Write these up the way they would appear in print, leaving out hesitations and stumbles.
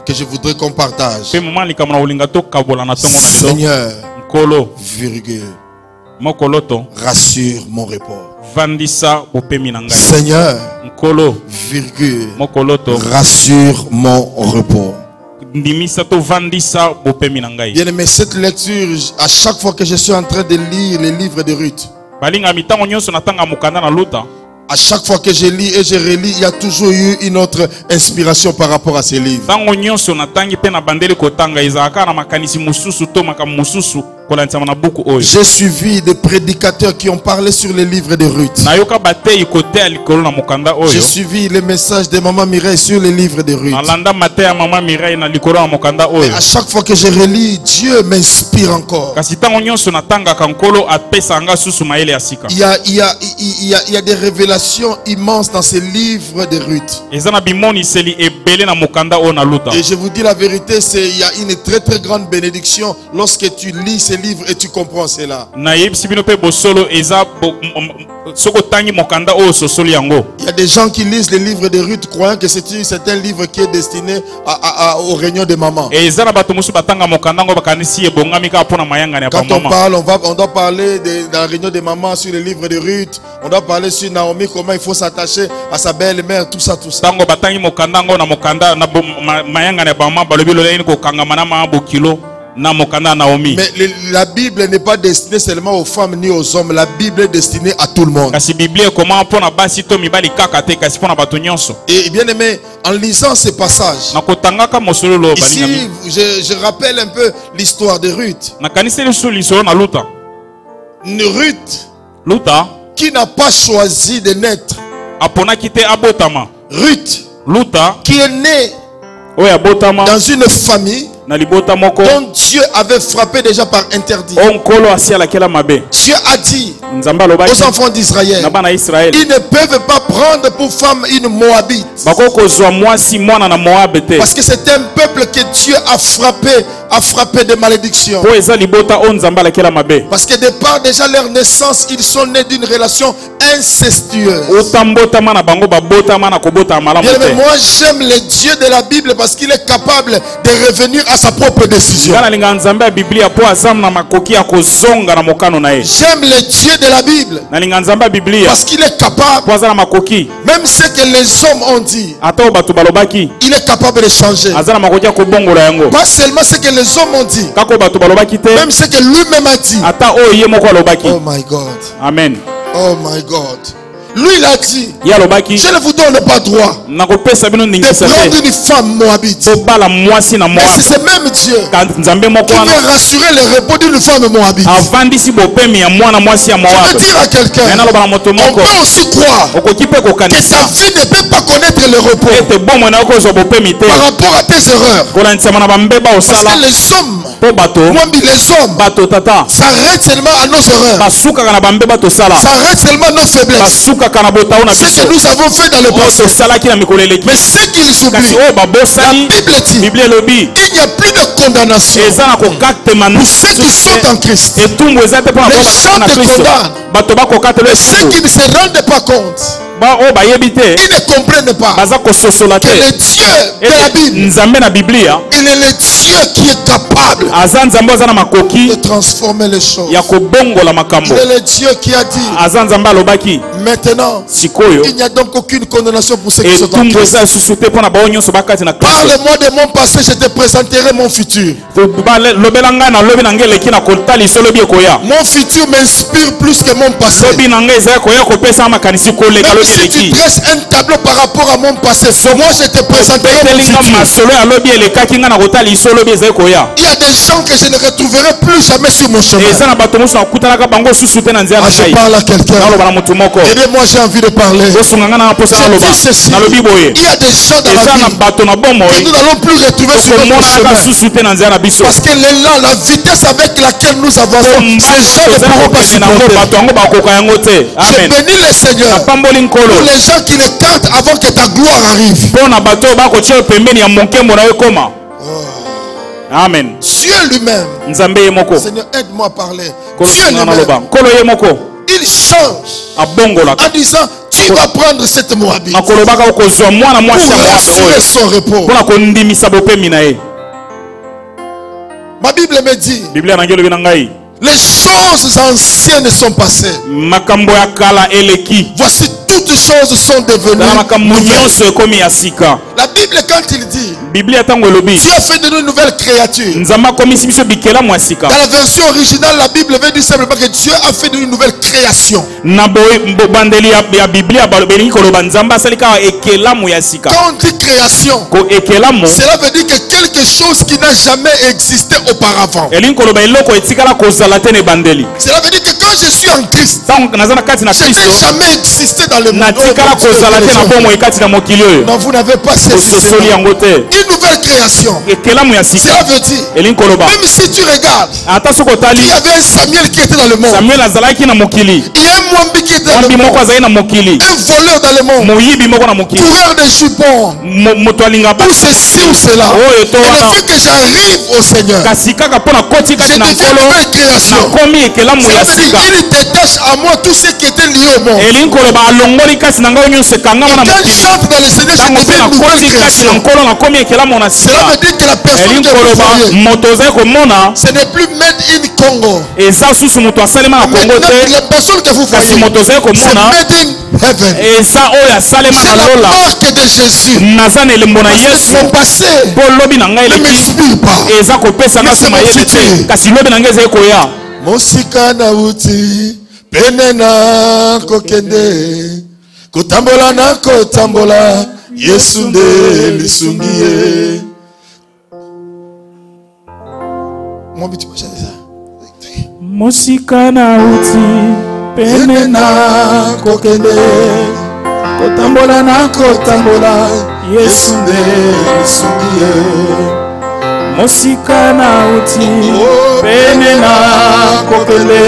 que je voudrais qu'on partage. Seigneur, virgule, rassure mon repos. Seigneur, virgule, rassure mon repos. Bien aimé, cette lecture, à chaque fois que je suis en train de lire les livres de Ruth, à chaque fois que je lis et je relis, il y a toujours eu une autre inspiration par rapport à ces livres. J'ai suivi des prédicateurs qui ont parlé sur les livres de Ruth. J'ai suivi les messages de Maman Mireille sur les livres de Ruth. Et à chaque fois que je relis, Dieu m'inspire encore. Il y a des révélations immenses dans ces livres de Ruth. Et je vous dis la vérité, il y a une très très grande bénédiction lorsque tu lis ces livres et tu comprends cela. Il y a des gens qui lisent les livres de Ruth croyant que c'est un livre qui est destiné aux réunions de maman. Quand on parle, on doit parler de la réunion de maman sur les livres de Ruth. On doit parler sur Naomi, comment il faut s'attacher à sa belle-mère, tout ça, tout ça. Mais la Bible n'est pas destinée seulement aux femmes ni aux hommes. La Bible est destinée à tout le monde. Et bien aimé, en lisant ces passages, ici, je rappelle un peu l'histoire de Ruth. Ruth, qui n'a pas choisi de naître. Ruth, qui est née dans une famille dont Dieu avait frappé déjà par interdit. Dieu a dit aux enfants d'Israël, ils ne peuvent pas prendre pour femme une Moabite. Parce que c'est un peuple que Dieu a frappé de malédiction. Parce que de par déjà leur naissance, ils sont nés d'une relation incestueuse. Bien, moi j'aime le Dieu de la Bible parce qu'il est capable de revenir à sa propre décision. J'aime le Dieu de la Bible parce qu'il est capable, même ce que les hommes ont dit, il est capable de changer. Pas seulement ce que les hommes ont dit, même ce que lui-même a dit. Oh my God. Amen. Oh my God. Lui il a dit, je ne vous donne pas droit de prendre une femme moabite. Mais c'est ce même Dieu qui veut rassurer le repos d'une femme moabite. Je veux dire à quelqu'un, on peut aussi croire que ta vie ne peut pas connaître le repos par rapport à tes erreurs. Parce que les hommes s'arrêtent seulement à nos erreurs, s'arrêtent seulement à nos faiblesses, ce que nous avons fait dans le passé. Mais ce qu'ils oublient, la Bible dit, il n'y a plus de condamnation pour ceux qui sont en Christ. Les gens te condamnent, mais ceux qui ne se rendent pas compte, ils ne comprennent pas que le Dieu de la Bible, il est le Dieu qui est capable de transformer les choses. Il est le Dieu qui a dit, maintenant, il n'y a donc aucune condamnation pour ceux qui sont en Christ. Parle-moi de mon passé, je te présenterai mon futur. Mon futur m'inspire plus que mon passé. Si tu dresses un tableau par rapport à mon passé, moi je te présenterai mon futur. Il y a des gens que je ne retrouverai plus jamais sur mon chemin. Je parle à quelqu'un. Aidez-moi, j'ai envie de parler. Je dis ceci. Il y a des gens dans la vie que nous n'allons plus retrouver sur notre chemin. Parce que l'élan, la vitesse avec laquelle nous avançons, ces gens ne pourront pas supporter. Je bénis le Seigneur pour les gens qui le tentent avant que ta gloire arrive. Amen. Dieu lui-même, Seigneur, aide-moi à parler. Dieu lui-même, il change en disant, tu qui va prendre cette Moabite pour assurer son repos. Ma Bible me dit, les choses anciennes sont passées. Voici toutes choses sont devenues nouvelles. La Bible, quand il dit Dieu a fait de nous une nouvelle créature, dans la version originale, la Bible veut dire simplement que Dieu a fait de nous une nouvelle création. Quand on dit création, cela veut dire que quelque chose qui n'a jamais existé auparavant. Cela veut dire que quand je suis en Christ, je n'ai jamais existé dans le monde. Non, vous n'avez pas saisi cela. Une nouvelle création. Cela veut dire, même si tu regardes, il y avait un Samuel qui était dans le monde. Il y a un Mwambi qui était dans le monde. Un voleur dans le monde. Coureur de jupons. Ou ceci ou cela. Et le fait que j'arrive au Seigneur, je deviens une nouvelle création. Cela veut dire, il détache à moi tout ce qui était lié au monde. Et quand je chante dans le Seigneur, je deviens une nouvelle création. Cela veut dire que la personne que vous voyez, ce n'est plus made in Congo. Maintenant, la personne que vous voyez, c'est made in heaven. C'est la marque de Jésus. Parce que mon passé ne m'explique pas. Mais c'est mon futur. Mosika na uti penena kokende kutambola na kotambola Yesu nde lisungiye. Mosika na uti penena kokende kutambola na kotambola Yesu nde lisungiye. Mosika na uti pene na kokele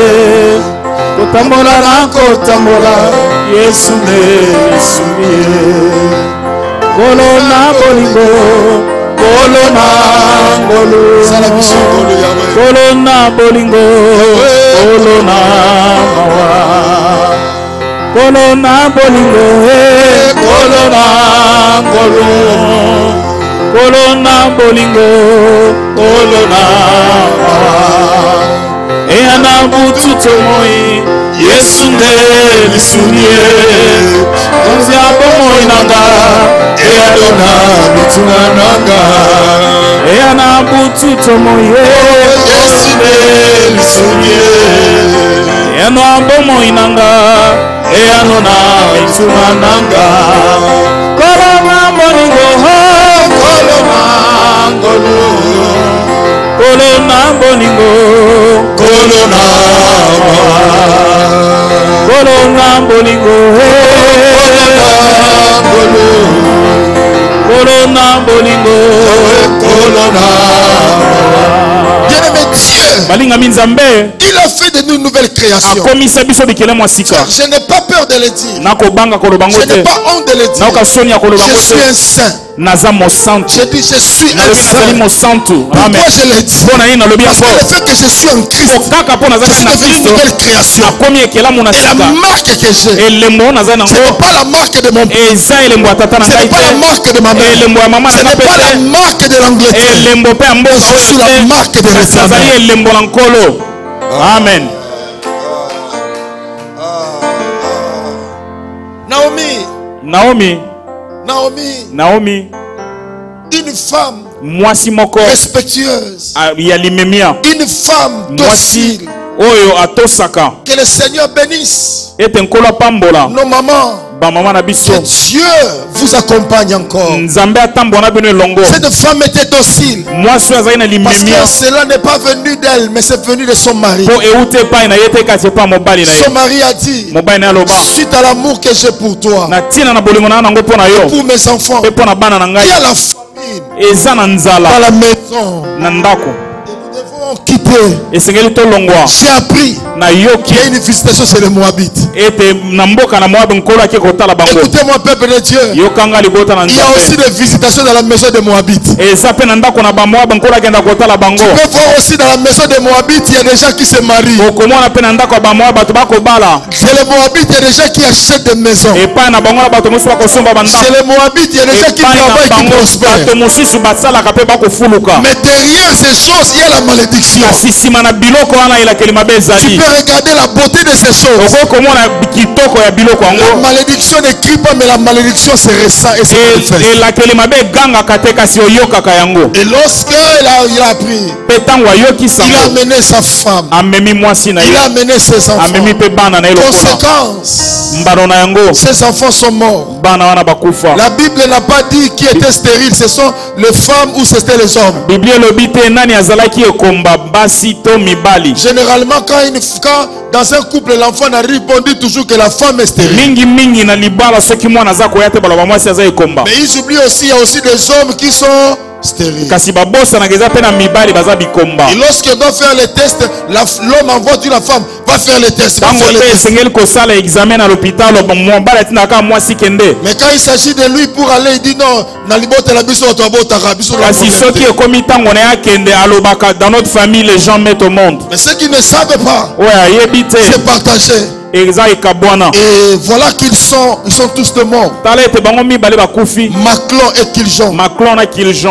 kotambola na kotambola Yesu ne sumie kolo na bolingo kolo na ngolo kolo na bolingo kolo na mawa kolo na bolingo kolo na ngolo Kolona bolingo, kolona Eana butu tomoi, Yesu nde lisunie Onzia bomoi nanga, Eadona mituna nanga Eana butu tomoi, Yesu nde lisunie Eana bomoi nanga, Eadona mituna nanga Kolona bolingo, Kolona bolingo, kolona bolingo, kolona bolingo, kolona. Bien-aimé Dieu, il a fait de nous une nouvelle création. Je n'ai pas peur de le dire. Je n'ai pas honte de le dire. Je suis un saint. Je dis je suis un saint. Pourquoi je l'ai dit? Parce que le fait que je suis en Christ, je suis devenu une nouvelle création. Et la marque que j'ai, ce n'est pas la marque de mon père, ce n'est pas la marque de ma mère, ce n'est pas la marque de l'Angleterre, mais je suis la marque de l'Éternel. Amen. Naomi, une femme respectueuse, une femme docile, que le Seigneur bénisse nos mamans. Que Dieu vous accompagne encore. Cette femme était docile parce que cela n'est pas venu d'elle, mais c'est venu de son mari. Son mari a dit, suite à l'amour que j'ai pour toi et pour mes enfants, il y a la famine dans la maison. Et nous devons quitter quitté. J'ai appris qu'il y a une visitation chez les Moabites. Écoutez-moi, peuple de Dieu. Il y a aussi des visitations dans la maison des Moabites. Tu peux voir aussi dans la maison des Moabites, il y a des gens qui se marient. Chez les Moabites, il y a des gens qui achètent des maisons. Chez les Moabites, il y a des gens qui travaillent et qui prospèrent. Mais derrière ces choses, il y a la malédiction. Tu peux regarder la beauté de ces choses. La malédiction ne crie pas, mais la malédiction se ressent et se manifeste. Et lorsqu'il a appris, il a amené sa femme, il a amené ses enfants. Conséquence, ses enfants sont morts. La Bible n'a pas dit qui était stérile, ce sont les femmes ou c'était les hommes. Généralement, quand dans un couple l'enfant n'arrive, on dit toujours que la femme est stérile. Mais ils oublient aussi, il y a aussi des hommes qui sont stériles. Et lorsqu'on doit faire les tests, l'homme envoie la femme, va faire les tests. Mais quand il s'agit de lui pour aller, il dit non, dans notre famille, les gens mettent au monde. Mais ceux qui ne savent pas, c'est partagé. Et voilà qu'ils sont tous de morts. Maclon et Kiljon.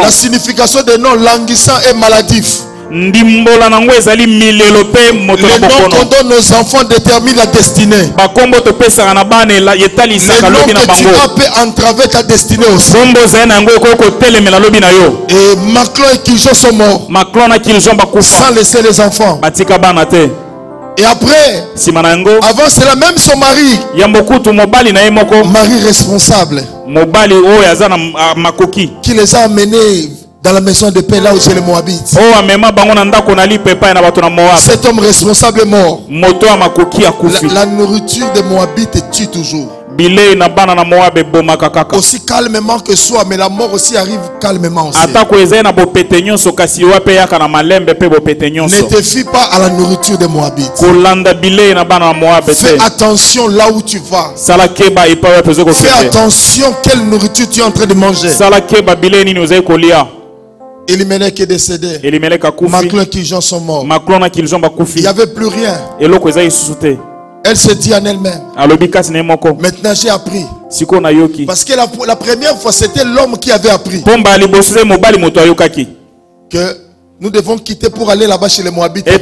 La signification des noms languissant et maladif. Les noms qu'on donne aux enfants déterminent la destinée. Les noms que tu as peut entraver ta destinée aussi. Et Maclon et Kiljon sont morts sans laisser les enfants. Et après, avant cela, même son mari, mari responsable, qui les a amenés dans la maison de paix là où c'est les Moabites. Cet homme responsable est mort. La nourriture des Moabites tue toujours. Aussi calmement que soit, mais la mort aussi arrive calmement aussi. Ne te fie pas à la nourriture des Moabites. Fais attention là où tu vas. Fais attention quelle nourriture tu es en train de manger. Elimelech est décédé. Maclon et Kiljon sont morts. Il n'y avait plus rien. Elle se dit en elle-même, maintenant j'ai appris. Parce que la première fois c'était l'homme qui avait appris que nous devons quitter pour aller là-bas chez les Moabites. Mais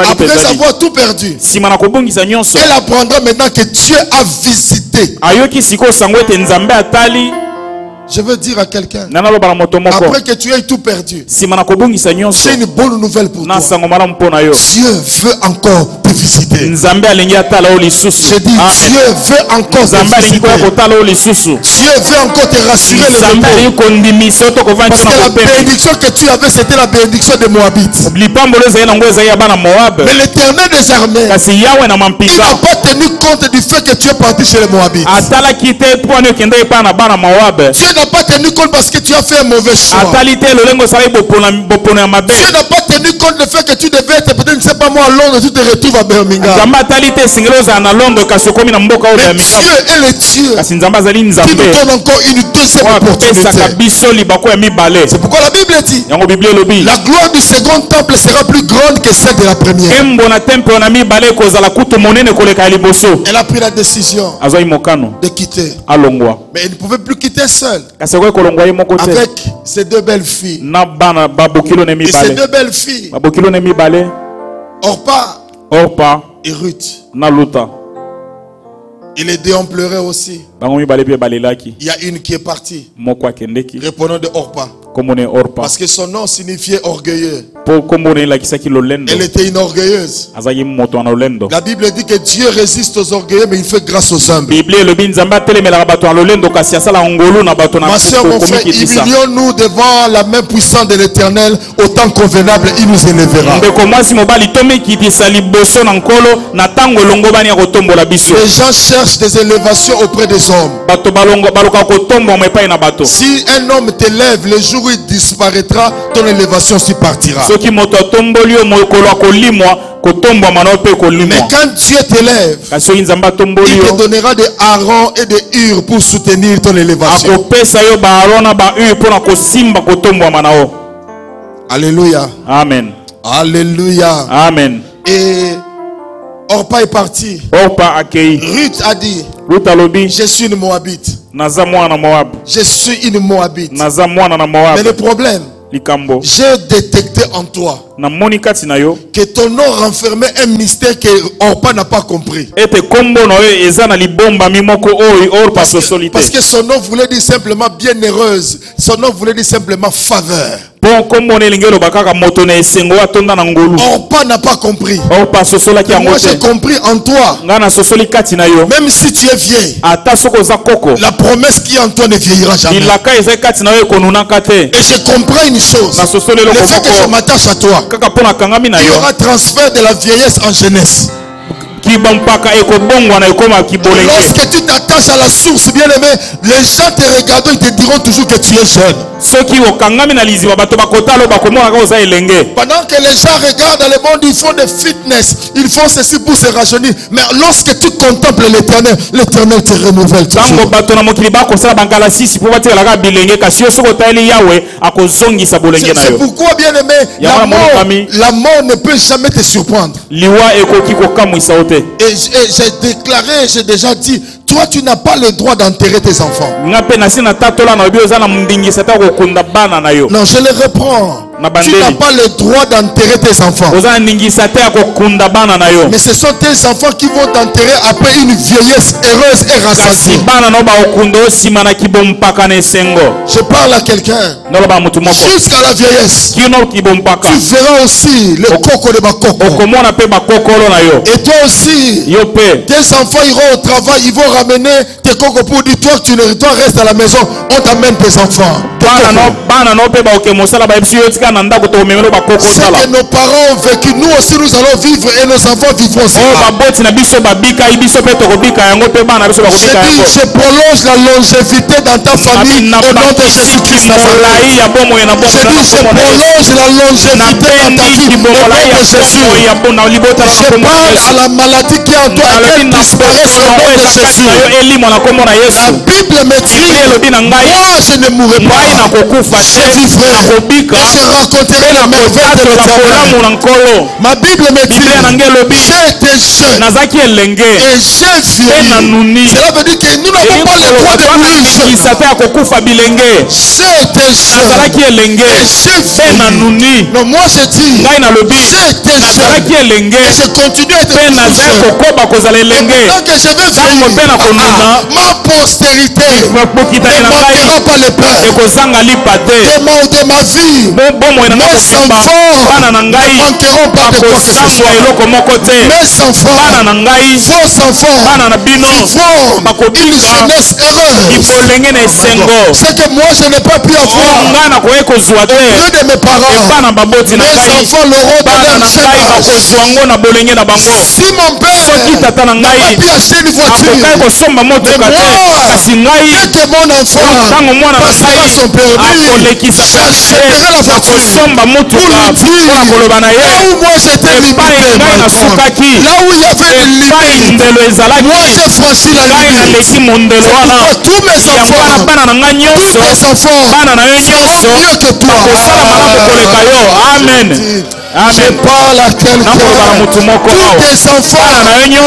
après avoir tout perdu, elle apprendra maintenant que Dieu a visité. Je veux dire à quelqu'un, après que tu aies tout perdu, j'ai une bonne nouvelle pour toi. Dieu veut encore te visiter. Je dis, Dieu veut encore te visiter. Dieu veut encore te rassurer le repos. Parce que la bénédiction que tu avais, c'était la bénédiction des Moabites. Mais l'Éternel des armées, il n'a pas tenu compte du fait que tu es parti chez les Moabites. Dieu n'a pas tenu compte parce que tu as fait un mauvais choix. Dieu n'a pas tenu compte du fait que tu devais être peut-être, ne sais pas moi, à Londres, tu te retrouves à Birmingham. Mais Dieu est le Dieu qui nous donne encore une deuxième opportunité. C'est pourquoi la Bible dit la gloire du second temple sera plus grande que celle de la première. Elle a pris la décision de quitter. Mais elle ne pouvait plus quitter seule. Avec ses deux belles filles. Et ces deux belles filles, Orpa et Ruth. Et les deux ont pleuré aussi. Il y a une qui est partie. Répondons de Orpa. Parce que son nom signifiait orgueilleux. Elle était une orgueilleuse. La Bible dit que Dieu résiste aux orgueilleux, mais il fait grâce aux humbles. Ma soeur, mon frère, humilions-nous devant la main puissante de l'Éternel. Au temps convenable, il nous élèvera. Les gens cherchent des élévations auprès des hommes. Si un homme t'élèves, le jour où il disparaîtra, ton élévation s'y partira. Mais quand Dieu t'élève, il te donnera des Aaron et des Hur pour soutenir ton élévation. Alléluia. Amen. Alléluia. Amen. Et Orpa est parti. Orpa accueilli. Ruth a dit, je suis une Moabite. Je suis une Moabite. Mais le problème, j'ai détecté en toi que ton nom renfermait un mystère que Orpa n'a pas compris. Parce que son nom voulait dire simplement bienheureuse. Son nom voulait dire simplement faveur. Orpa n'a pas compris. Moi j'ai compris en toi. Même si tu es vieille, la promesse qui est en toi ne vieillira jamais. Et je comprends une chose. Le fait que je m'attache à toi, il y aura transfert de la vieillesse en jeunesse. Lorsque tu t'attaches à la source, bien aimé, les gens te regardent, ils te diront toujours que tu es jeune. Pendant que les gens regardent dans le monde, ils font des fitness, ils font ceci pour se rajeunir. Mais lorsque tu contemples l'éternel, l'éternel te renouvelle toujours. C'est pourquoi, bien aimé, la mort ne peut jamais te surprendre. Et j'ai déclaré, j'ai déjà dit, toi tu n'as pas le droit d'enterrer tes enfants. Non, je le reprends. Tu n'as pas le droit d'enterrer tes enfants. Mais ce sont tes enfants qui vont t'enterrer après une vieillesse heureuse et rassasiée. Je parle à quelqu'un. Jusqu'à la vieillesse, tu verras aussi le coco de Bakoko. Et toi aussi, tes enfants iront au travail, ils vont ramener tes cocos pour dire toi restes à la maison, on t'amène tes enfants. Ce que nos parents ont vécu, nous aussi nous allons vivre et nos enfants vivront cela. Je prolonge la longévité dans ta famille au nom de Jésus-Christ. Je prolonge la longévité dans ta vie au nom de Jésus. Je parle à la maladie qui est en toi et qu'elle disparaisse au nom de Jésus. La Bible me dit, moi je ne mourrai pas, je vivrai et je raconterai la merveille de l'Éternel. Ma Bible me dit, j'ai été jeune et j'ai vieilli. Cela veut dire que nous n'avons pas le droit de mourir jeune. J'ai été jeune et j'ai vieilli. Non, moi je dis, j'ai été jeune et je continue à être jeune. Et maintenant que je vais vieillir, ma postérité ne manquera pas le pain de ma vie. Mes enfants ne manqueront pas de quoi que ce soit. Mes enfants, vos enfants vivront une jeunesse heureuse. C'est que moi je n'ai pas pu avoir auprès de mes parents. Mes enfants l'auront dans leur jeunesse. Si mon père n'a pas pu acheter une voiture, mais moi, dès que mon enfant passera son permis, j'achèterai la voiture pour lui dire là où moi j'étais limité, là où il y avait une limite, moi j'ai franchi la limite. C'est pourquoi tous mes enfants feront mieux que toi. Amen. Je parle à quelqu'un. Tous tes enfants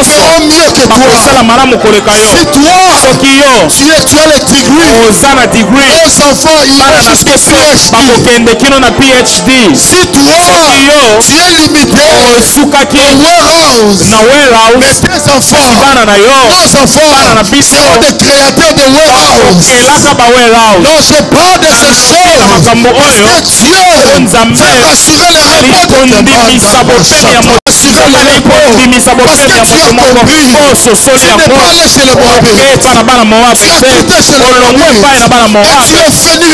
feront mieux que toi. Si toi tu as le degree, tes enfants iront jusqu'au PhD. Si toi tu es limité au warehouse, mais tes enfants, nos enfants seront des créateurs de warehouse. Non, je parle de ces choses parce que Dieu veut assurer les réponses. Assurer les réponses. Parce que tu as compris. Tu n'es pas allé chez le Moabite. Tu as quitté chez le Moabite. Et tu es venu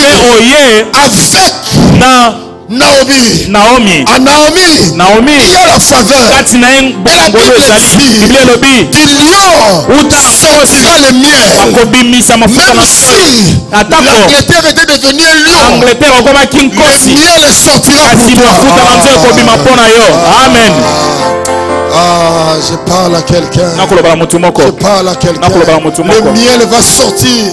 avec Naomi. À Naomi, il y a la faveur. Et la Bible dit, du lion sortira le miel. Même si l'Angleterre était devenue un lion, le miel sortira pour toi. Amen. Ah, je parle à quelqu'un. Je parle à quelqu'un. Le miel va sortir.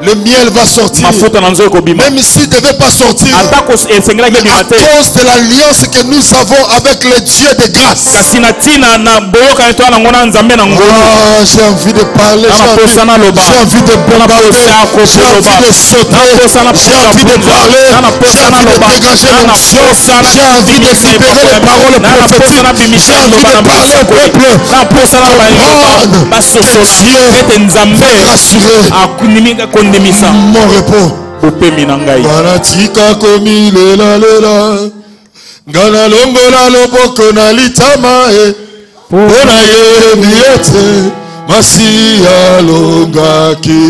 Le miel va sortir. Même s'il ne devait pas sortir, à cause de l'alliance que nous avons avec le Dieu de grâce. Ah, j'ai envie de parler, j'ai envie de bombarder, j'ai envie de sauter, j'ai envie de parler, j'ai envie de dégager l'onction, j'ai envie de libérer les paroles prophétiques, j'ai envie de parler au peuple, comprendre que Dieu est rassuré. Mon repos. Banatika komi lela lela ngana longola loboko na litama pona ye biete masia longaki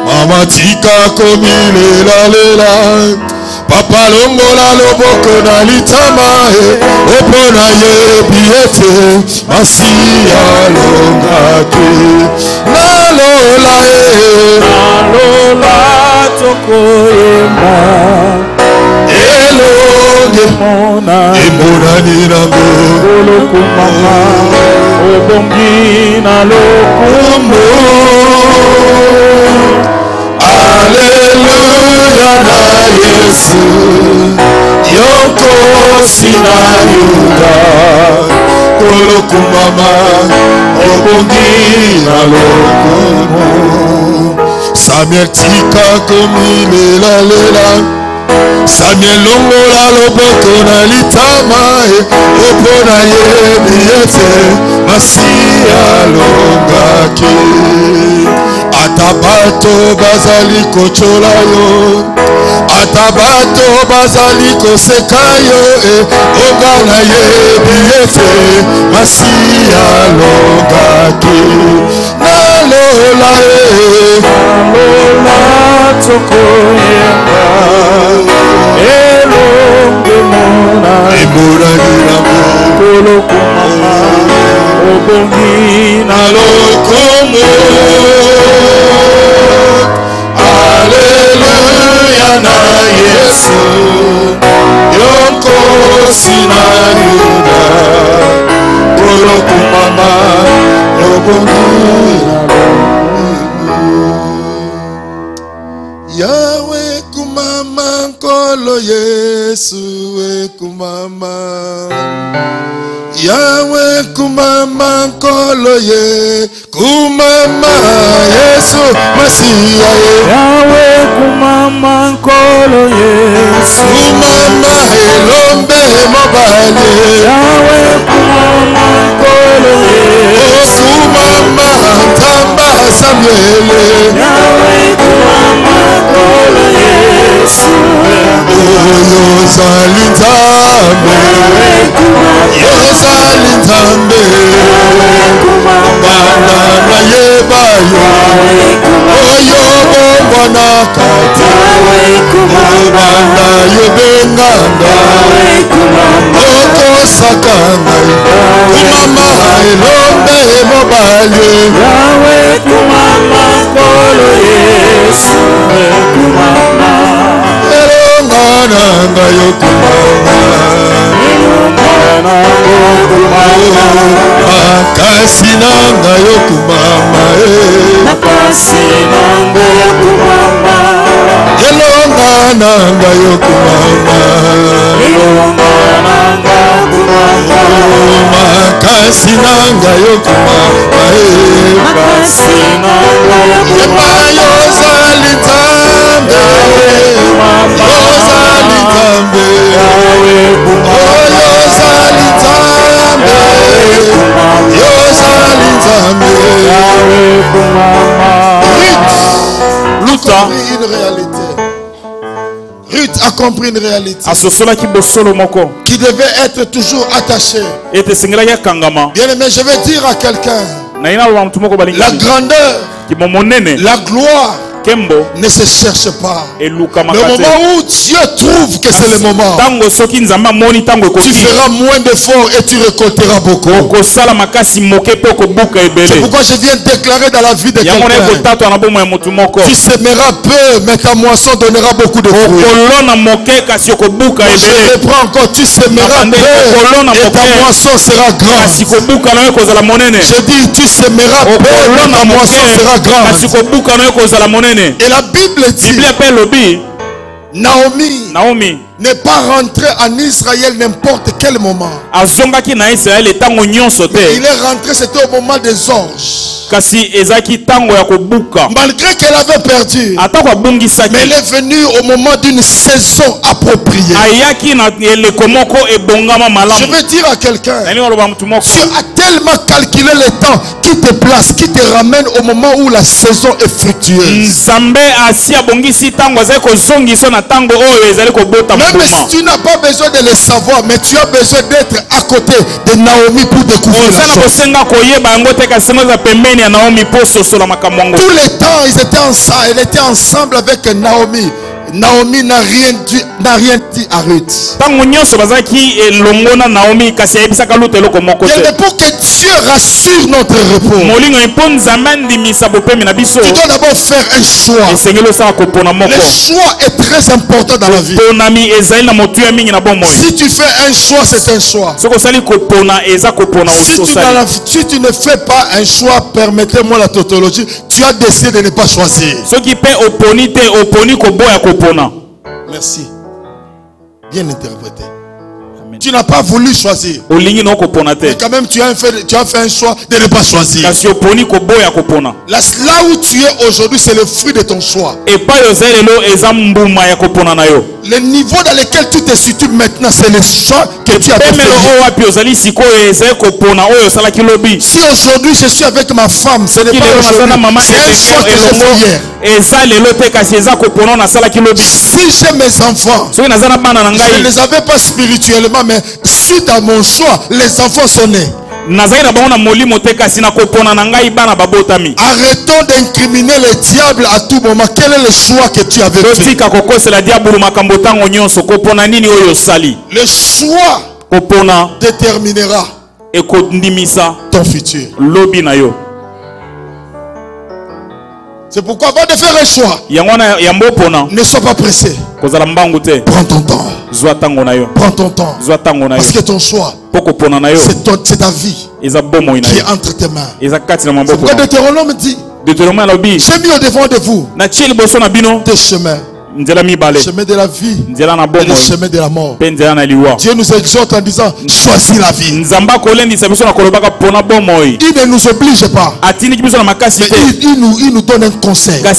mama tika komi lela lela papa longola loboko na litama opona ye biete masia longaki nalola nalola tokoyemba elonge mona emonani nango olokumama obongi na lokumo Alléluia na Yesu yokosi na Yuda olokumama obongi na lokumo Samuel tika komi lela lela Samuel longola loboko na litama opona ye biete masia longaki atabato bazali kochola yo atabato bazali koseka yo ongana ye biete masia longaki nalola nalola tokoyemba elonge mona emorani kolokumama obongi na lokomo Alléluia na Yesu yokosi na Yuda kolokumama obongi na Yahweh kumama nkolo Yesu kumama Yahweh kumama nkolo kumama Yesu Masia Yahweh kumama nkolo Yesu kumama elombe mobali Yahweh kumama nkolo Yesu kumama tamba Samuel Yahweh kumama nkolo Yesu oyo zalintambe yozalintambe bana na yebayo oyo bomwana kati bana yobenganda okosakanga kumama elombe mobali yawe kumama kolo Yesu kumama elongana ngayo kumama makasi nanga yokumama makasi nanga yokumama elonga nanga yokumama elonga nanga yokumama makasi nanga yokumama makasi nanga yokumama yozali tambe yozali tambe yozali tambe yozali tambe Ruth a compris une réalité qui devait être toujours attachée. Bien aimé, je vais dire à quelqu'un la grandeur, la gloire ne se cherche pas. Le moment où Dieu trouve que c'est le moment, tu feras moins d'efforts et tu récolteras beaucoup. C'est pourquoi je viens déclarer dans la vie de quelqu'un: tu sèmeras peu, mais ta moisson donnera beaucoup de fruits. Je reprends encore: tu sèmeras peu et ta moisson sera grande. Je dis: tu sèmeras peu et ta moisson sera grande. Et la Bible dit: Naomi n'est pas rentré en Israël n'importe quel moment. Il est rentré, c'était au moment des orges. Malgré qu'elle avait perdu, mais elle est venue au moment d'une saison appropriée. Je veux dire à quelqu'un: tu as tellement calculé le temps qui te place, qui te ramène au moment où la saison est fructueuse. Même si tu n'as pas besoin de le savoir, mais tu as besoin d'être à côté de Naomi pour découvrir la chose. Tout le temps, elle était ensemble avec Naomi. Naomi n'a rien dit à Ruth. Pour que Dieu rassure notre repos, tu dois d'abord faire un choix. Le choix est très important dans la vie. Si tu fais un choix, c'est un choix. Si tu ne fais pas un choix, permettez-moi la tautologie, tu as décidé de ne pas choisir. Merci. Bien interprété. Amen. Tu n'as pas voulu choisir. Mais quand même, tu as fait un choix de ne pas choisir. Là où tu es aujourd'hui, c'est le fruit de ton choix. Le niveau dans lequel tu te situes maintenant, c'est le choix que tu as fait. Si aujourd'hui je suis avec ma femme, ce n'est pas aujourd'hui, c'est un choix que j'ai fait hier. Si j'ai mes enfants, je ne les avais pas spirituellement, mais suite à mon choix, les enfants sont nés. Arrêtons d'incriminer le diable à tout moment. Quel est le choix que tu avais fait? Le choix déterminera ton futur. C'est pourquoi avant de faire un choix, ne sois pas pressé. Prends ton temps. Prends ton temps. Parce que ton choix, c'est ta vie qui est entre tes mains. C'est pourquoi Deutéronome dit: j'ai mis au devant de vous deux chemins. Le chemin de la vie et le chemin de la mort. Dieu nous exhorte en disant: choisis la vie. Il ne nous oblige pas, mais il nous donne un conseil. Dieu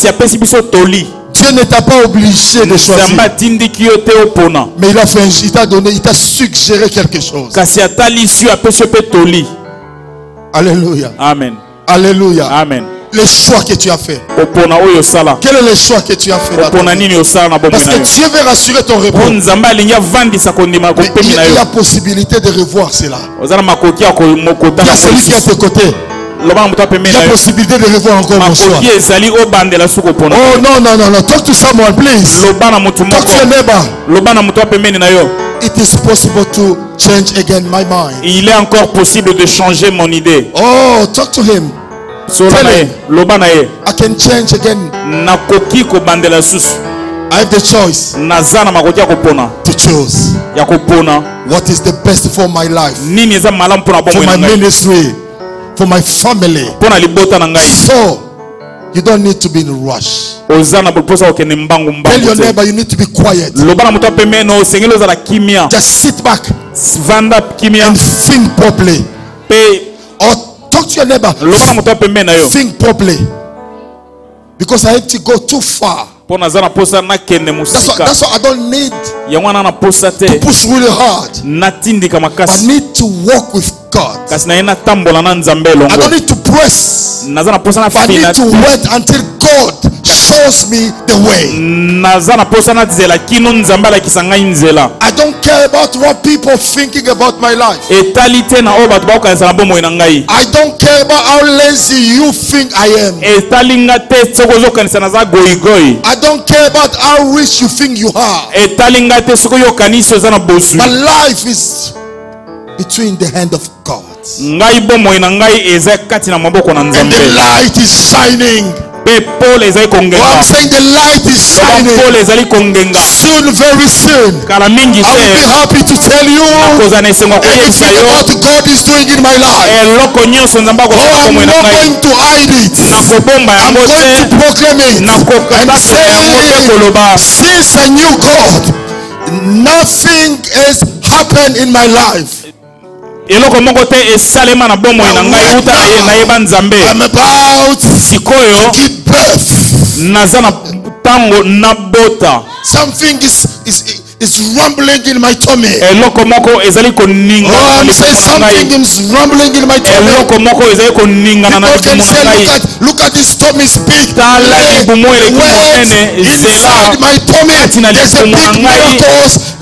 ne t'a pas obligé de choisir, mais il t'a suggéré quelque chose. Alléluia. Amen. Alléluia. Amen. Le choix que tu as fait. Quel est le choix que tu as fait? Parce que Dieu veut rassurer ton repos. Mais il y a la possibilité de revoir cela. Il y a celui qui est à tes côtés. Il y a la possibilité de revoir encore mon choix. Oh non. Talk to someone, please. Talk to your neighbor. It is possible to change again my mind. Il est encore possible de changer mon idée. Oh, talk to him. I can change again. I have the choice to choose what is the best for my life, for my ministry, for my family. So you don't need to be in a rush. Tell your neighbor you need to be quiet. Just sit back and think properly. Or talk to your neighbor. Think properly. Because I have to go too far. That's why I don't need to push really hard. I need to walk with God. I don't need to press. But I need to wait until God shows me the way. I don't care about what people thinking about my life. I don't care about how lazy you think I am. I don't care about how rich you think you are. My life is between the hand of God. And the light is shining. Oh, I'm saying the light is shining. Soon, very soon, I will be happy to tell you everything what God is doing in my life. Oh, I'm not going to hide it. I'm going to proclaim it. And say, since I knew God, nothing has happened in my life. I'm about to give birth. Something is rumbling in my tummy. Oh, I'm saying something is rumbling in my tummy. People can say, look at this tummy speak. Inside my tummy, there's a big miracle.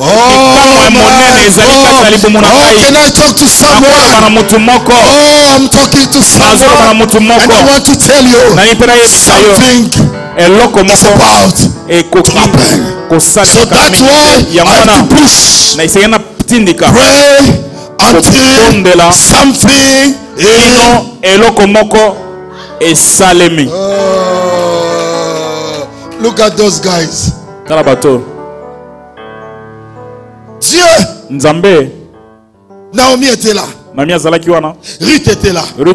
Oh, can I talk to someone? Oh, I'm talking to someone. And I want to tell you something is about to happen. So that's why I have to push. Pray until something look at those guys. Dieu. Naomi était là. Ruth était là. Mais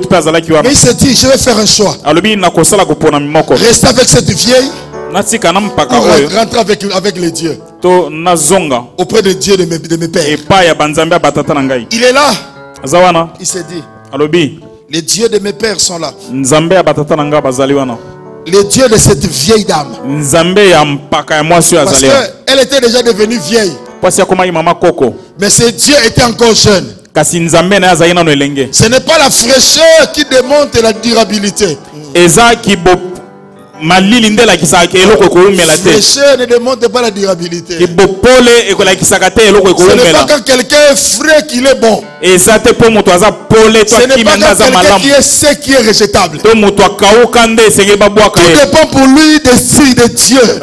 il s'est dit, je vais faire un choix. Rester avec cette vieille. Rentrer avec les dieux. Auprès de Dieu de mes pères. Il est là. Il s'est dit, les dieux de mes pères sont là. Les dieux de cette vieille dame. Parce qu'elle était déjà devenue vieille. Mais ce Dieu était encore jeune. Ce n'est pas la fraîcheur qui démontre la durabilité. La fraîcheur ne démontre pas la durabilité. Ce n'est pas quand quelqu'un est frais qu'il est bon. Ce n'est pas quand quelqu'un qui est sec qui est rejetable. Tout dépend pour lui de Dieu.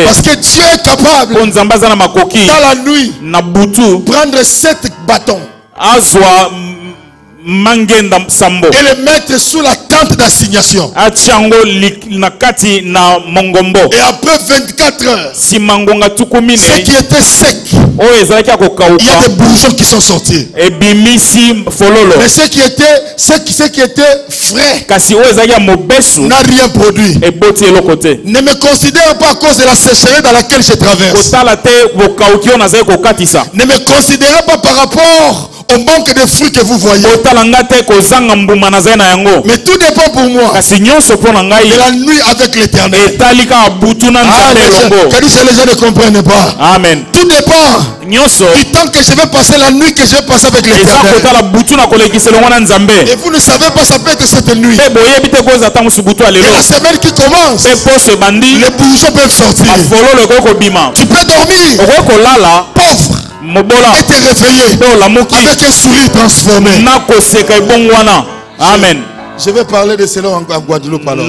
Parce que Dieu est capable dans la nuit prendre 7 bâtons et le mettre sous la tente d'assignation. Et après 24 heures, ce qui était sec, il y a des bourgeons qui sont sortis. Mais ce qui était frais n'a rien produit. Ne me considère pas à cause de la sécheresse dans laquelle je traverse. Ne me considérez pas par rapport au manque de fruits que vous voyez. Mais tout dépend pour moi de la nuit avec l'Éternel. Les gens ne comprennent pas. Amen. Tout dépend du temps que je vais passer, la nuit que je vais passer avec l'Éternel. Et vous ne savez pas, ça peut être cette nuit. Et la semaine qui commence, les bourgeons peuvent sortir. Tu peux dormir pauvre et te réveiller avec un sourire transformé. Amen. Je vais parler de cela en Guadeloupe alors.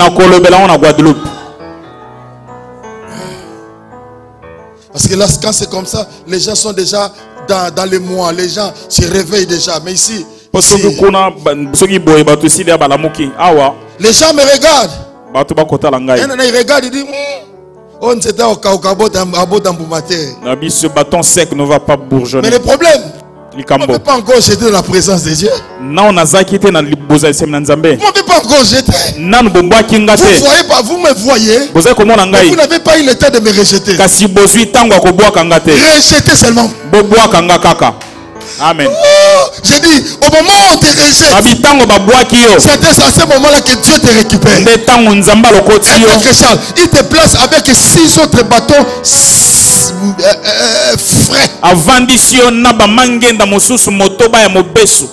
Parce que là, quand c'est comme ça, les gens sont déjà dans les mois. Les gens se réveillent déjà. Mais ici les gens me regardent. Ils regardent, ils disent, on s'était au ce bâton sec ne va pas bourgeonner. Mais le problème, on ne peut pas encore jeter dans la présence de Dieu. Vous ne m'avez pas encore jeté. Vous me voyez. Mais vous n'avez pas eu le temps de me rejeter. Rejetez seulement. Amen. Oh, j'ai dit, au moment où on te rejette, c'est à ce moment-là que Dieu te récupère. Il te place avec 6 autres bâtons frais.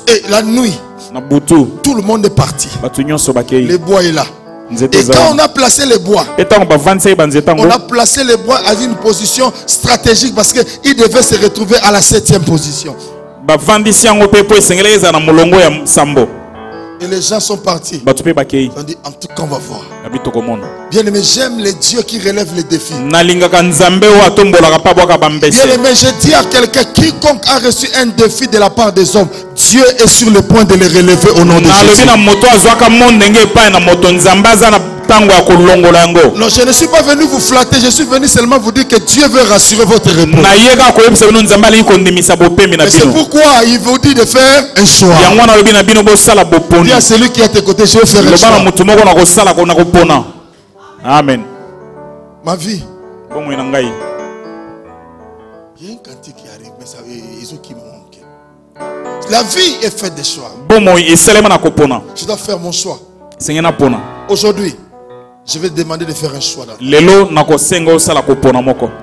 Et la nuit, tout le monde est parti. Le bois est là. Et quand on a placé les bois, on a placé les bois à une position stratégique parce qu'ils devaient se retrouver à la 7e position. Et les gens sont partis. Ils ont dit, en tout cas, on va voir. Bien aimé, j'aime les dieux qui relèvent les défis. Bien aimé, je dis à quelqu'un, quiconque a reçu un défi de la part des hommes, Dieu est sur le point de les relever au nom de Jésus. Non, je ne suis pas venu vous flatter, je suis venu seulement vous dire que Dieu veut rassurer votre repos. C'est pourquoi il vous dit de faire un choix. Dis à celui qui est à tes côtés, je vais faire un choix. Amen. Ma vie. Il y a un cantique qui arrive, mais ça, ils ont qui me manquent. La vie est faite de choix. Je dois faire mon choix. Aujourd'hui, je vais te demander de faire un choix.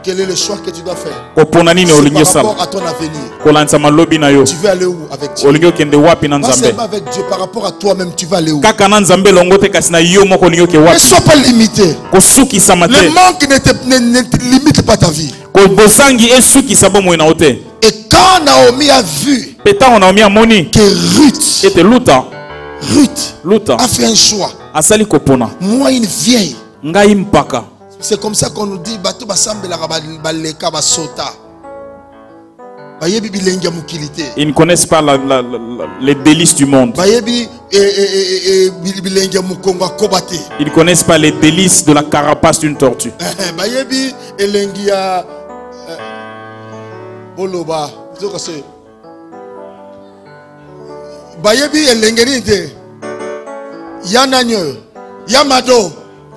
Quel est le choix que tu dois faire? C'est par rapport à ton avenir. Tu veux aller où avec Dieu? Pas seulement avec Dieu, par rapport à toi-même, tu vas aller où? Ne sois pas limité. Le manque ne te limite pas ta vie. Et quand Naomi a vu que Ruth a fait un choix, moi une vieille, c'est comme ça qu'on nous dit ils ne connaissent pas les délices du monde. Ils ne connaissent pas les délices de la carapace d'une tortue. Yamado.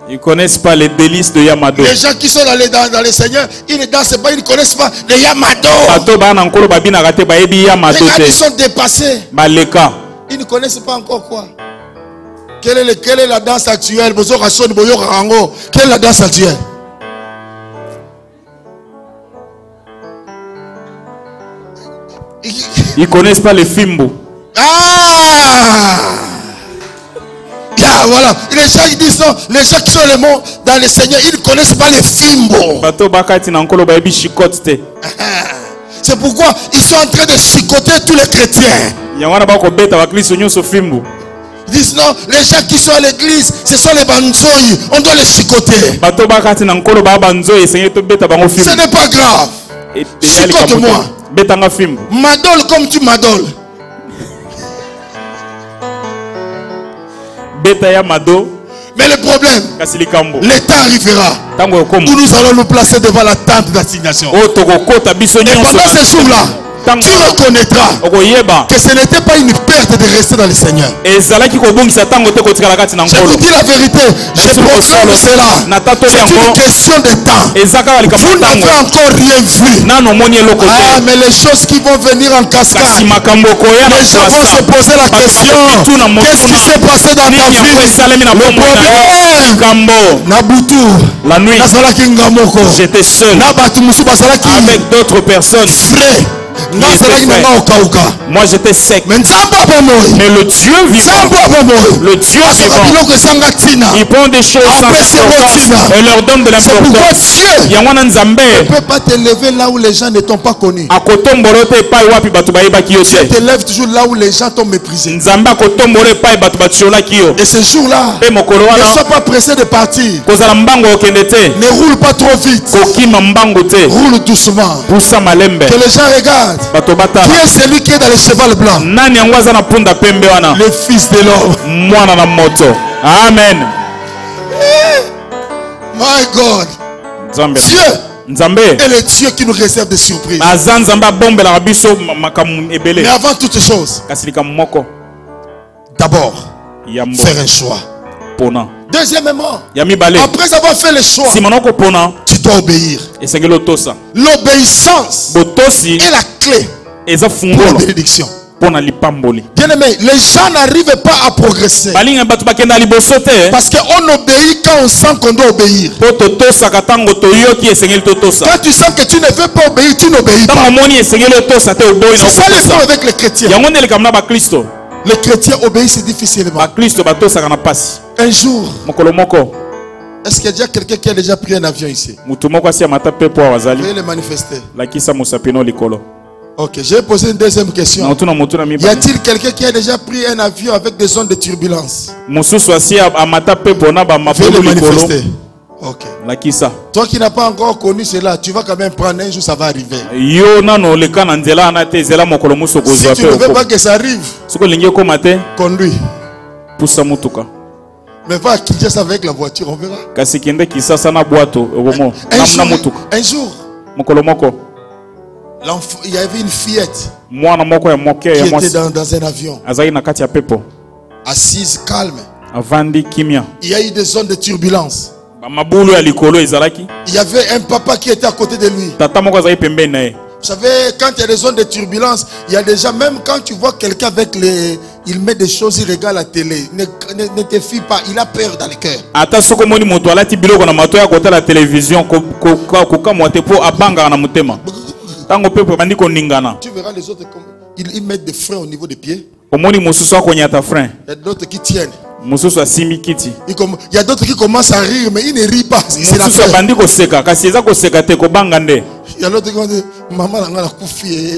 Ils ne connaissent pas les délices de Yamado. Les gens qui sont dans les seigneurs, ils ne dansent pas, ils ne connaissent pas les Yamado. Regarde, ils sont dépassés. Ils ne connaissent pas encore quoi. Quelle est la danse actuelle? Quelle est la danse actuelle? Ils ne connaissent pas les fimbo. Voilà, les gens qui disent non, les gens qui sont dans les seigneurs, ils ne connaissent pas les fimbo. C'est pourquoi ils sont en train de chicoter tous les chrétiens. Ils disent non, les gens qui sont à l'église, ce sont les banzoïs, on doit les chicoter. Ce n'est pas grave. Chicote-moi. M'adole comme tu m'adoles. Mais le problème, le temps arrivera où nous allons nous placer devant la tente d'assignation. Et pendant ce jour-là, tu reconnaîtras que ce n'était pas une perte de rester dans le Seigneur. Je vous dis la vérité, je proclame cela. C'est une question de temps. Vous n'avez encore rien vu. Ah, mais les choses qui vont venir en cascade, les gens vont se poser la question, qu'est-ce qui s'est passé dans ta vie? Le problème, Nabutu, la nuit, j'étais seul avec d'autres personnes. Moi j'étais sec. Mais le Dieu vivant, le Dieu vivant, il prend des choses sans importance et leur donne de l'importance. Il ne peut pas te lever là où les gens ne t'ont pas connu. Dieu te lève toujours là où les gens t'ont méprisé. Et ce jour-là, ne sois pas pressé de partir. Ne roule pas trop vite. Roule doucement. Que les gens regardent. Qui est celui qui est dans le cheval blanc? Le fils de l'homme. Amen. My God. Dieu est le Dieu qui nous réserve des surprises. Mais avant toute chose, d'abord, faire un choix. Deuxièmement, après avoir fait le choix, tu dois obéir. L'obéissance est la clé pour la bénédiction. Bien aimé, les gens n'arrivent pas à progresser parce qu'on obéit quand on sent qu'on doit obéir. Quand tu sens que tu ne veux pas obéir, tu n'obéis pas. C'est ça le problème avec les chrétiens. Les chrétiens obéissent difficilement. Un jour, est-ce qu'il y a déjà quelqu'un qui a déjà pris un avion ici? Veuillez le manifester. Ok, je vais poser une deuxième question. Y a-t-il quelqu'un qui a déjà pris un avion avec des zones de turbulence? Veuillez le manifester. Ok. Toi qui n'as pas encore connu cela, tu vas quand même prendre un jour, ça va arriver. Si tu ne veux pas que ça arrive, conduis. Mais va à Kinshasa avec la voiture, on verra. Un jour, il y avait une fillette qui était dans un avion, assise calme. Il y a eu des zones de turbulence. Il y avait un papa qui était à côté de lui. Vous savez, quand il y a des zones de turbulence, il y a déjà, même quand tu vois quelqu'un avec les... Il met des choses, il regarde la télé. Ne te fie pas, il a peur dans le cœur. Tu verras les autres, ils mettent des freins au niveau des pieds. Il y a d'autres qui tiennent. Il y a d'autres qui commencent à rire, mais ils ne rient pas. C'est la peur. Il y a d'autres qui vont dire, maman, on a koufi.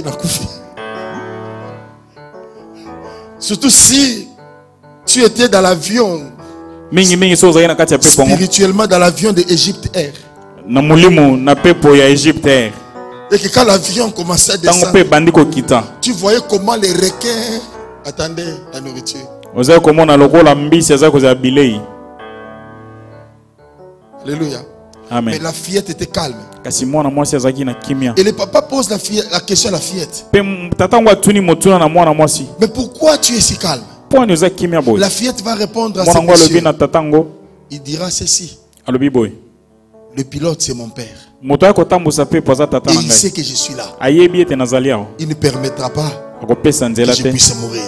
Surtout si tu étais dans l'avion, spirituellement dans l'avion de Egypte Air. Et que quand l'avion commençait à descendre, tu voyais comment les requins attendaient la nourriture. Alléluia. Amen. Mais la fillette était calme. Et le papa pose la question à la fillette. Mais pourquoi tu es si calme? La fillette va répondre à cette question. Il dira ceci. Le pilote, c'est mon père. Et il sait que je suis là. Il ne permettra pas que je puisse mourir.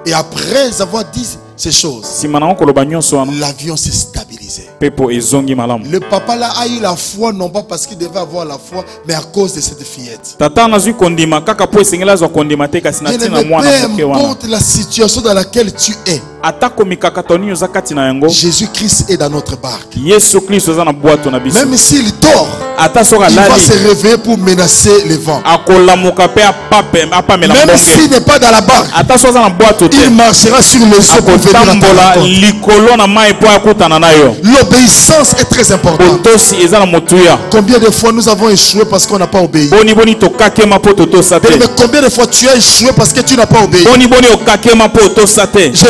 Et après avoir dit ces choses, l'avion s'est stabilisé. Le papa là a eu la foi, non pas parce qu'il devait avoir la foi, mais à cause de cette fillette. Peu importe la situation dans laquelle tu es, Jésus-Christ est dans notre barque. Même s'il dort, il va se réveiller pour menacer les vents. Même s'il n'est pas dans la barque, il marchera sur les eaux pour venir à ta rencontre. L'obéissance est très importante. Combien de fois nous avons échoué parce qu'on n'a pas obéi? Mais combien de fois tu as échoué parce que tu n'as pas obéi? Je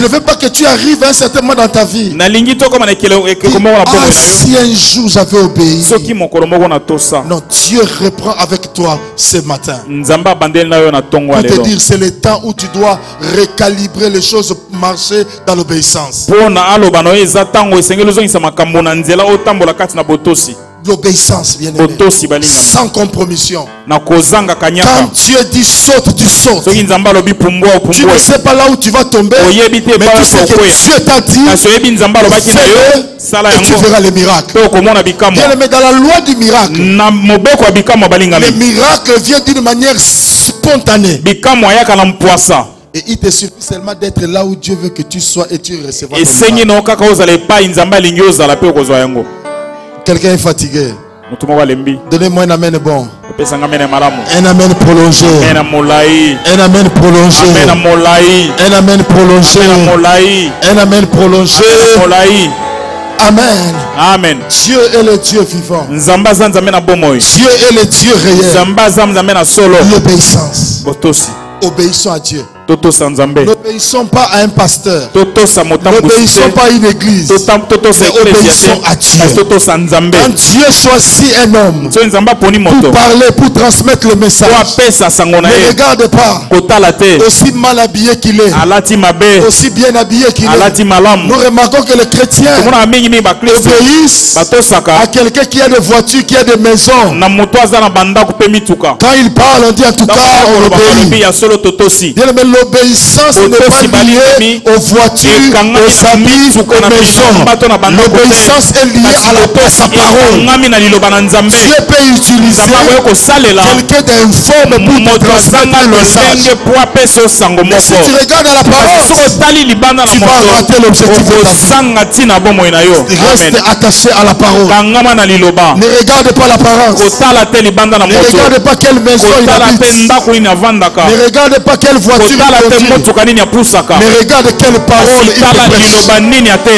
ne veux pas que tu arrives à un certain moment dans ta vie. Si un jour j'avais obéi, non, Dieu reprend avec toi ce matin pour te dire c'est le temps où tu dois recalibrer les choses, marcher dans l'obéissance. L'obéissance, bien aimé, sans compromission. Quand Dieu dit saute, tu sautes. Tu ne sais pas là où tu vas tomber, mais tu sais que Dieu t'a dit fais-le et tu verras les miracles. Bien aimé, dans la loi du miracle, le miracle vient d'une manière spontanée. Et il te suffit seulement d'être là où Dieu veut que tu sois et tu recevras le miracle. Quelqu'un est fatigué. Donnez-moi un amen bon. Un amen prolongé. Un amen prolongé. Un amen prolongé. Un amen prolongé. Amen. Amen. Dieu est le Dieu vivant. Dieu est le Dieu réel. L'obéissance. Obéissons à Dieu. N'obéissons pas à un pasteur. N'obéissons pas à une église. Mais obéissons à Dieu. Quand Dieu choisit un homme pour parler, pour transmettre le message, ne regarde pas aussi mal habillé qu'il est, aussi bien habillé qu'il est. Nous remarquons que les chrétiens obéissent à quelqu'un qui a des voitures, qui a des maisons. Quand il parle, on dit en tout cas on obéit. l'obéissance n'est pas liée aux voitures, aux habits, aux maisons. L'obéissance est liée à sa parole. Dieu peut utiliser quelqu'un d'informe pour te transmettre le message. Mais si tu regardes à la parole, tu vas rater l'objectif de ta vie. Reste attaché à la parole. Ne regarde pas l'apparence. Ne regarde pas quelle maison il habite. Ne regarde pas quelle voiture il conduit. Mais regarde quelle parole il prêche.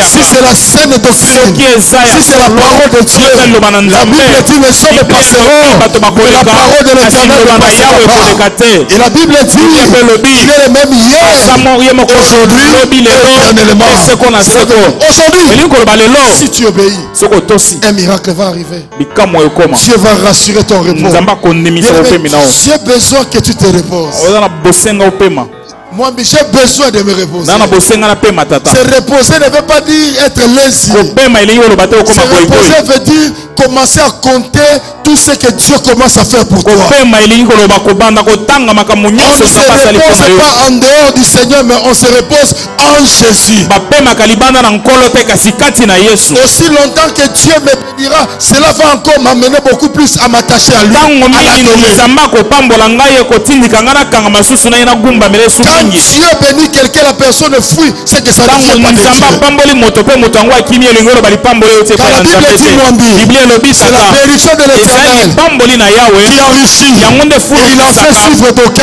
Si c'est la saine doctrine, si c'est la parole de Dieu, la Bible dit les hommes passeront, mais la parole de l'Éternel ne passera pas. Et la Bible dit il est le même hier, aujourd'hui et éternellement. Aujourd'hui, si tu obéis, un miracle va arriver. Dieu va rassurer ton repos. J'ai besoin que tu te reposes. Moi, j'ai besoin de me reposer. Se reposer ne veut pas dire être lazy. Se reposer veut dire commencer à compter tout ce que Dieu commence à faire pour toi. On ne se repose pas en dehors du Seigneur, mais on se repose en Jésus. Aussi longtemps que Dieu me bénira, cela va encore m'amener beaucoup plus à m'attacher à lui. Quand Dieu bénit quelqu'un, la personne fuit, c'est que ça ne vient pas de Dieu. Quand la Bible dit c'est la bénédiction de l'Éternel qui enrichit et il en fait suivre d'aucuns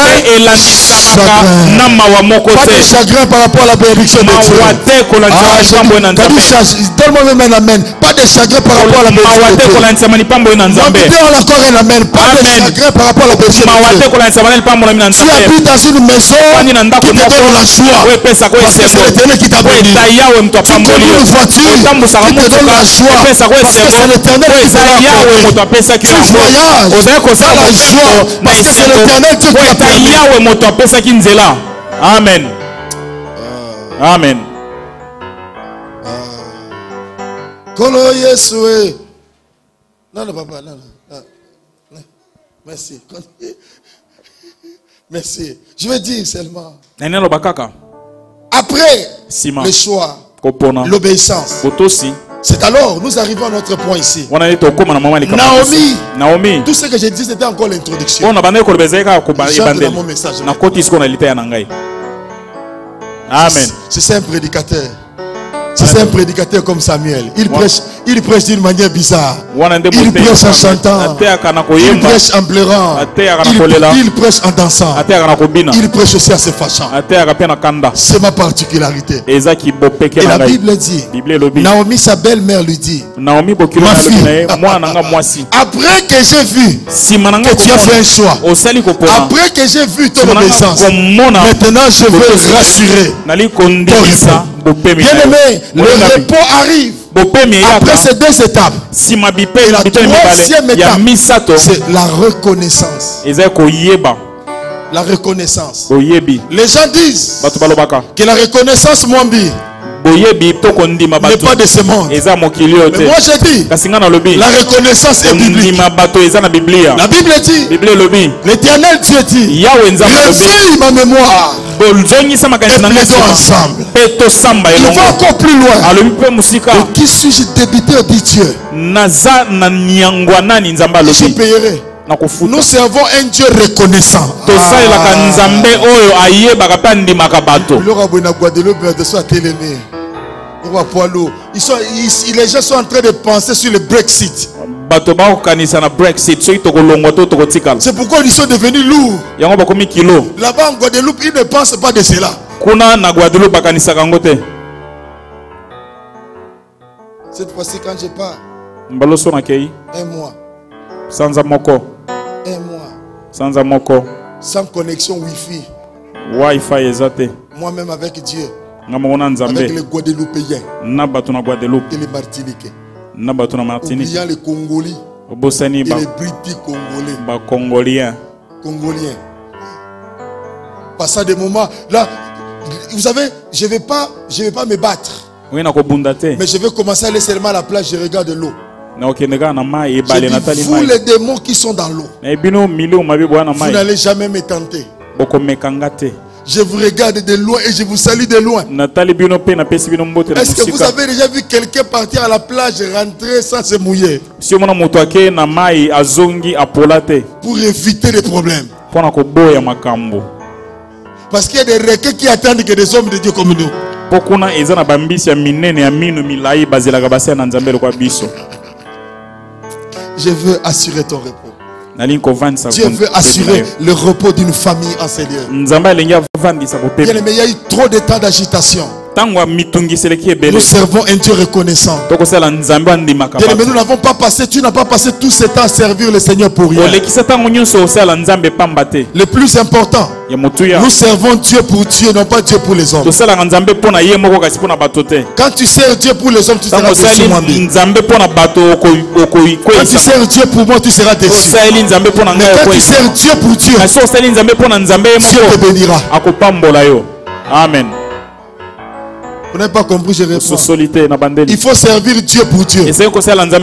pas de chagrin par rapport à la bénédiction de Dieu. Donne-moi même un amen. Pas de chagrin par rapport à la bénédiction de Dieu. On encore un amen. Pas de chagrin par rapport à la bénédiction de Dieu. Tu habites dans une maison qui te donne la joie parce que c'est l'Éternel qui t'a béni. Tu conduis une voiture qui te donne la joie parce que c'est l'Éternel qui t'a béni. Tu voyages dans la joie parce que c'est l'Éternel Dieu qui t'a permis. Amen. Amen. Kolo Yesue. Non, papa, non. Merci. Merci. Je vais dire seulement. Après le choix, l'obéissance. C'est alors, nous arrivons à notre point ici. Naomi, tout ce que j'ai dit, c'était encore l'introduction. J'entre dans mon message. Amen. C'est un prédicateur. C'est un prédicateur comme Samuel. Il prêche d'une manière bizarre. Il prêche en chantant. Il prêche en pleurant. Il prêche en dansant. Il prêche aussi en se fâchant. C'est ma particularité. Et la Bible dit, Naomi, sa belle-mère, lui dit, ma fille, après que j'ai vu que tu as fait un choix, après que j'ai vu ton obéissance, maintenant je veux rassurer ton repos. Bien-aimé, le repos arrive après ces deux étapes. Et la troisième étape, c'est la reconnaissance. La reconnaissance. Les gens disent que la reconnaissance Mwambi n'est pas de ce monde. Mais moi je dis, la reconnaissance est biblique. La Bible dit, l'Éternel Dieu dit, réveille ma mémoire et plaidons ensemble. Il va encore plus loin. Et qui suis-je débiteur, dit Dieu? Je payerai. Nous servons un Dieu reconnaissant. Les gens sont en train de penser sur le Brexit. C'est pourquoi ils sont devenus lourds. Là-bas en Guadeloupe, ils ne pensent pas de cela. Cette fois-ci, quand je pars, un mois. Un mois. Sans connexion Wi-Fi. Moi-même avec Dieu. Avec les Guadeloupéens et les Martiniquais. Oubliant les Congolais et les British Congolais. Congoliens. Passant des moments là, vous savez, je vais pas me battre. Mais je vais commencer à aller seulement à la plage, je regarde l'eau. Je dis, vous les démons qui sont dans l'eau, vous n'allez jamais me tenter. Je vous regarde de loin et je vous salue de loin. Est-ce que vous avez déjà vu quelqu'un partir à la plage et rentrer sans se mouiller? Pour éviter les problèmes. Parce qu'il y a des requins qui attendent que des hommes de Dieu comme nous. Je veux assurer ton repos. Dieu veut assurer le repos d'une famille en ces lieux. Bien aimé, il y a eu trop de temps d'agitation. Nous servons un Dieu reconnaissant. Bien aimé, nous n'avons pas passé, tu n'as pas passé tout ce temps à servir le Seigneur pour rien. Le plus important, nous servons Dieu pour Dieu, non pas Dieu pour les hommes. Quand tu sers Dieu pour les hommes, tu seras déçu. Quand tu sers Dieu pour moi, tu seras déçu. Mais quand tu sers Dieu pour Dieu, Dieu te bénira. Amen. Vous n'avez pas compris, je réponds. Il faut servir Dieu pour Dieu. Cela veut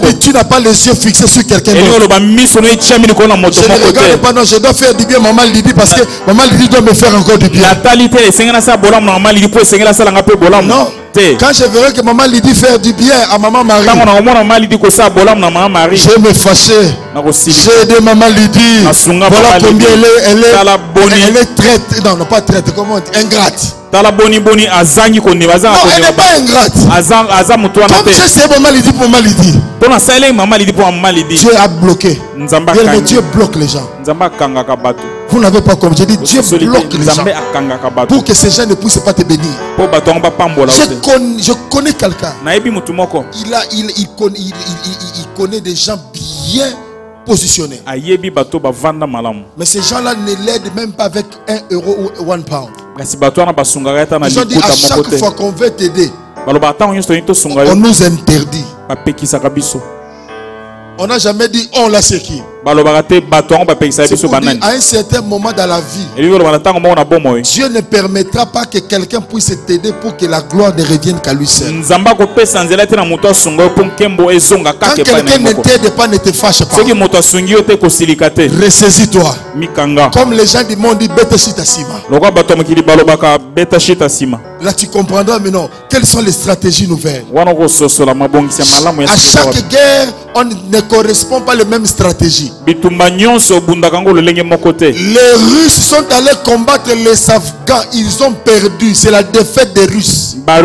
dire tu n'as pas les yeux fixés sur quelqu'un d'autre. Je ne regarde pas, non, je dois faire du bien à Maman Lydie parce que Maman Lydie doit me faire encore du bien. Non. Quand je verrai que Maman Lydie fait du bien à Maman Marie, je vais me fâcher. J'ai aidé Maman Lydie. Voilà combien elle est traite. Non, pas traite, comment on dit? Ingrate. Non, elle n'est pas ingrate. Comme je sais Maman Lydie pour Maman Lydie, Dieu a bloqué. Dieu bloque les gens. Vous n'avez pas compris. J'ai dit Dieu bloque les gens pour que ces gens ne puissent pas te bénir. Je connais quelqu'un. Il connaît des gens bien positionnés. Mais ces gens-là ne l'aident même pas avec 1 euro ou 1 pound. Ils ont dit à chaque fois qu'on veut t'aider, on nous interdit. On n'a jamais dit on l'a séqué. C'est pour dire, à un certain moment dans la vie, Dieu ne permettra pas que quelqu'un puisse t'aider pour que la gloire ne revienne qu'à lui seul. Quand quelqu'un ne t'aide pas, ne te fâche pas. Ressaisis-toi. Comme les gens du monde disent là tu comprendras maintenant quelles sont les stratégies nouvelles. À chaque guerre, on ne correspond pas les mêmes stratégies. Les Russes sont allés combattre les Afghans. Ils ont perdu. C'est la défaite des Russes. Parce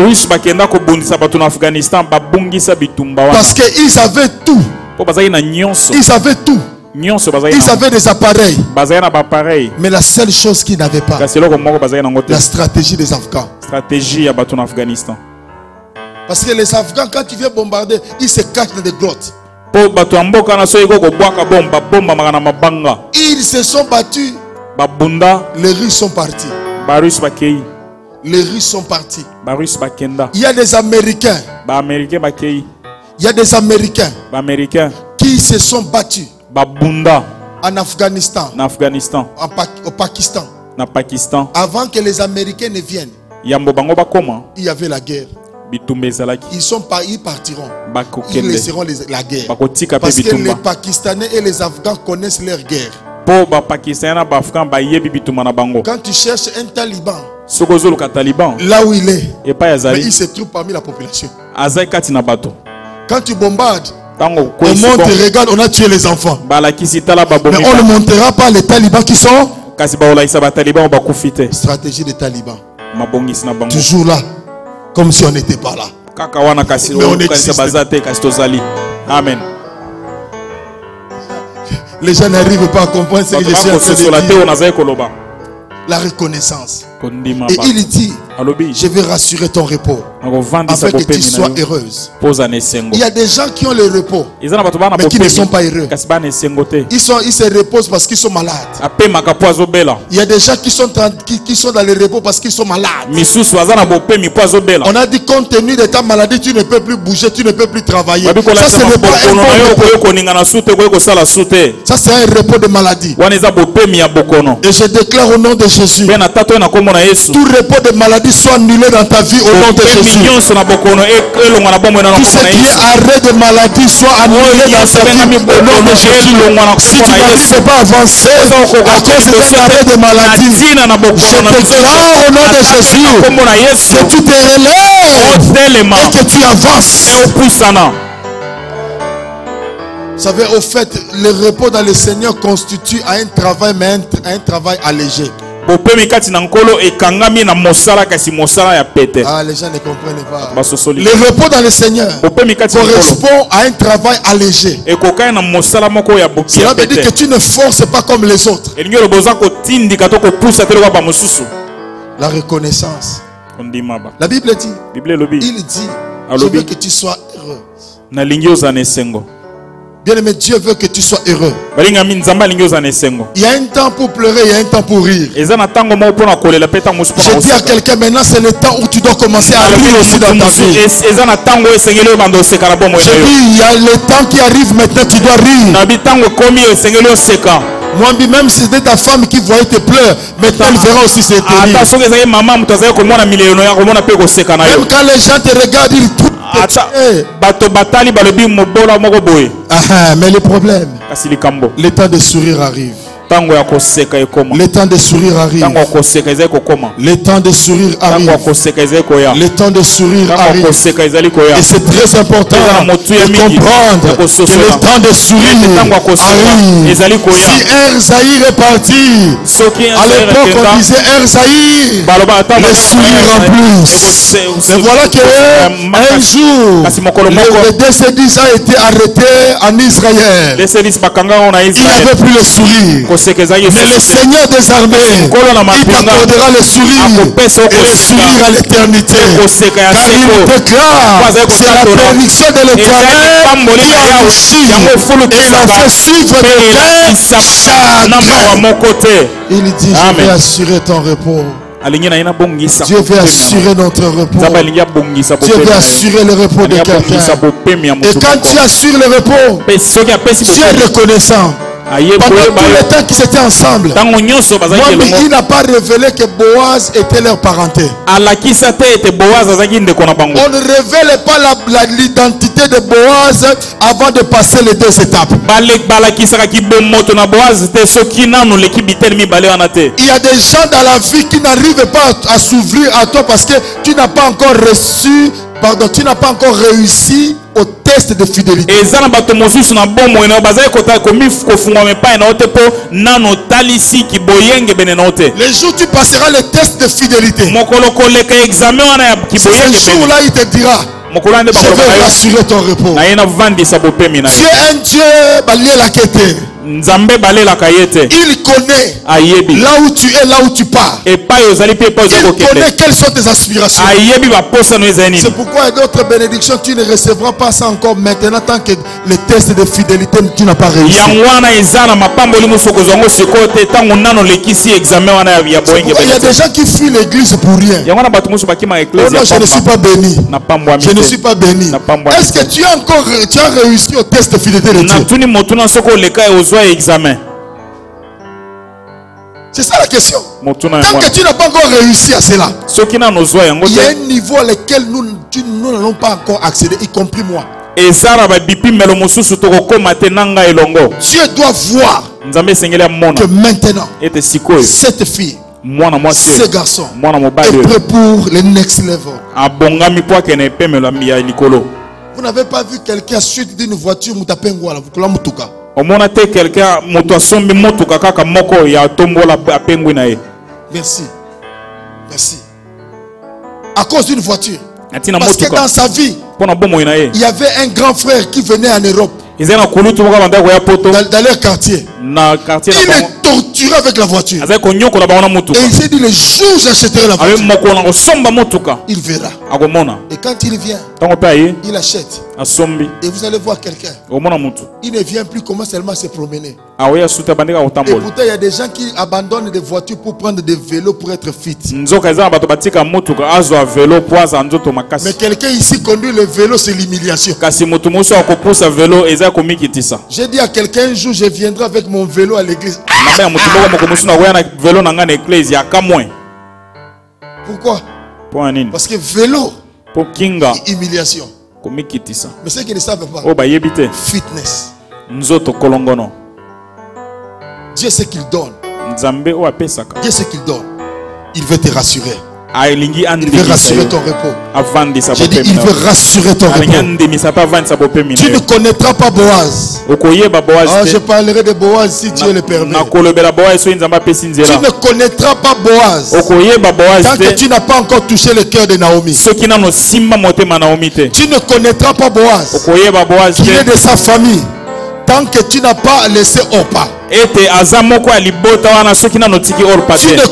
qu'ils avaient tout. Ils avaient tout. Ils avaient des appareils. Mais la seule chose qu'ils n'avaient pas, la stratégie des Afghans. Parce que les Afghans, quand tu viens bombarder, ils se cachent dans des grottes. Ils se sont battus. Les Russes sont partis. Les Russes sont partis. Il y a des Américains. Il y a des Américains qui se sont battus en Afghanistan, au Pakistan. Avant que les Américains ne viennent, il y avait la guerre. Ils partiront. Ils laisseront la guerre. Parce que les Pakistanais et les Afghans connaissent leur guerre. Quand tu cherches un taliban, là où il est, mais il se trouve parmi la population. Quand tu bombardes, on monte et regarde, on a tué les enfants. Mais on ne montrera pas les talibans qui sont. Stratégie des talibans. Toujours là, comme si on n'était pas là. Mais on existe. Amen. Les gens n'arrivent pas à comprendre ce que je suis en train de dire. La reconnaissance. Et il dit, je vais rassurer ton repos afin que tu sois heureuse. Il y a des gens qui ont le repos mais qui ne sont pas heureux. Ils se reposent parce qu'ils sont malades. Il y a des gens qui sont dans le repos parce qu'ils sont malades. On a dit compte tenu de ta maladie, tu ne peux plus bouger, tu ne peux plus travailler. Ça ce n'est pas un bon repos. Ça c'est un repos de maladie. Et je déclare au nom de Jésus, Tout repos de maladie soit annulé dans ta vie au nom de Jésus. Tout ce qui est arrêt de maladie soit annulé dans ta vie au nom de Jésus. Si tu n'arrives pas à avancer à cause de cet arrêt de maladie, je déclare au nom de Jésus que tu te relèves et que tu avances. Vous savez, au fait, le repos dans le Seigneur constitue un travail, mais un travail allégé. Ah, les gens ne comprennent pas. Le repos dans le Seigneur correspond à un travail allégé. Cela veut dire que tu ne forces pas comme les autres. La reconnaissance. La Bible dit, il dit, je veux que tu sois heureux. Bien aimé, Dieu veut que tu sois heureux. Il y a un temps pour pleurer, il y a un temps pour rire. Je dis à quelqu'un, maintenant c'est le temps où tu dois commencer à rire aussi dans ta vie. Je dis, il y a le temps qui arrive, maintenant tu dois rire. Moi, même si c'était ta femme qui voyait te pleurer, maintenant elle verra aussi ses rires. Même quand les gens te regardent, ils trouvent. Mais le problème, le temps de sourire arrive. Le temps de sourire arrive. Le temps de sourire arrive. Le temps de sourire arrive. Et c'est très important de comprendre que le temps de sourire arrive. Si Erzaïr est parti, à l'époque on disait Erzaïr, le sourire en plus. Mais voilà qu'un jour, le décédé a été arrêté en Israël. Il n'avait plus le sourire. Mais le Seigneur des armées, il t'accordera le sourire et le sourire à l'éternité. Car il déclare, c'est la bénédiction de l'Éternel qui a agi et il a fait suivre de chacun. Il dit, je vais assurer ton repos. Dieu veut assurer notre repos. Dieu veut assurer le repos de quelqu'un. Et quand tu assures le repos, tu es reconnaissant. Pendant tout le temps qu'ils étaient ensemble, il n'a pas révélé que Boaz était leur parenté. On ne révèle pas l'identité de Boaz avant de passer les deux étapes. Il y a des gens dans la vie qui n'arrivent pas à s'ouvrir à toi parce que tu n'as pas encore reçu, tu n'as pas encore réussi au test de fidélité. Le jour où tu passeras le test de fidélité, ce jour-là il te dira, je vais rassurer ton repos. Tu es un Dieu balié la quête. Il connaît là où tu es, là où tu pars. Il connaît quelles sont tes aspirations. C'est pourquoi d'autres bénédictions tu ne recevras pas ça encore maintenant tant que le test de fidélité tu n'as pas réussi. Il y a des gens qui fuient l'église pour rien. Oh non, je ne suis pas béni. Je ne suis pas béni. Est-ce que tu as réussi au test de fidélité de Dieu? Examen. C'est ça la question. Tant que tu n'as pas encore réussi à cela, il y a un niveau à lequel nous n'allons pas encore accéder, y compris moi. Dieu doit voir que maintenant cette fille, ce garçon est prêt pour le next level. Vous n'avez pas vu quelqu'un suite d'une voiture vous quelqu'un merci. Merci. À cause d'une voiture. Parce que dans sa vie, il y avait un grand frère qui venait en Europe. Dans leur quartier. Il est torturé avec la voiture. Et il s'est dit, le jour où j'achèterai la voiture, il verra. Et quand il vient, il achète. Et vous allez voir quelqu'un. Il ne vient plus comment seulement se promener. Et pourtant il y a des gens qui abandonnent des voitures pour prendre des vélos pour être fit. Mais quelqu'un ici conduit le vélo, c'est l'humiliation. J'ai dit à quelqu'un un jour, je viendrai avec mon vélo à l'église. Pourquoi? Parce que vélo, humiliation. Mais ceux qui ne savent pas, fitness. Dieu sait qu'il donne. Dieu sait qu'il donne. Il veut te rassurer. Il veut rassurer ton repos. J'ai dit, il veut rassurer ton repos. Tu ne connaîtras pas Boaz. Je parlerai de Boaz si Dieu le permet. Tu ne connaîtras pas Boaz tant que tu n'as pas encore touché le cœur de Naomi. Tu ne connaîtras pas Boaz qui est de sa famille tant que tu n'as pas laissé Orpa. Tu ne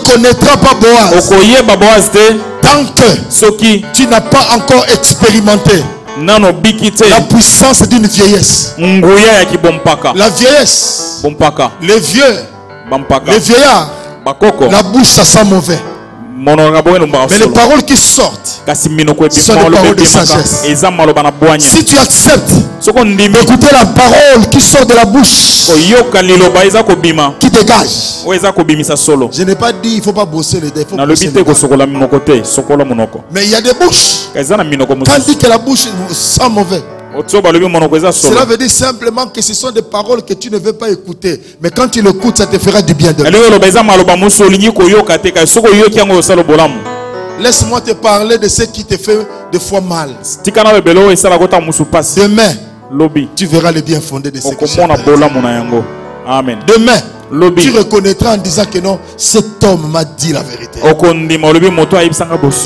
connaîtras pas Boaz tant que tu n'as pas encore expérimenté la puissance d'une vieillesse. La vieillesse, les vieux, les vieillards, la bouche ça sent mauvais. Mais les paroles qui sortent sont des paroles de sagesse. Si tu acceptes d'écouter la parole qui sort de la bouche, qui dégage. Je n'ai pas dit il ne faut pas bosser les dés. Mais il y a des bouches. Quand dit que la bouche sent mauvais, cela veut dire simplement que ce sont des paroles que tu ne veux pas écouter. Mais quand tu l'écoutes, ça te fera du bien de Laisse-moi te parler de ce qui te fait des fois mal. Demain, tu verras le bien fondé de ce que tu Amen. Demain, tu reconnaîtras en disant que non, cet homme m'a dit la vérité. Et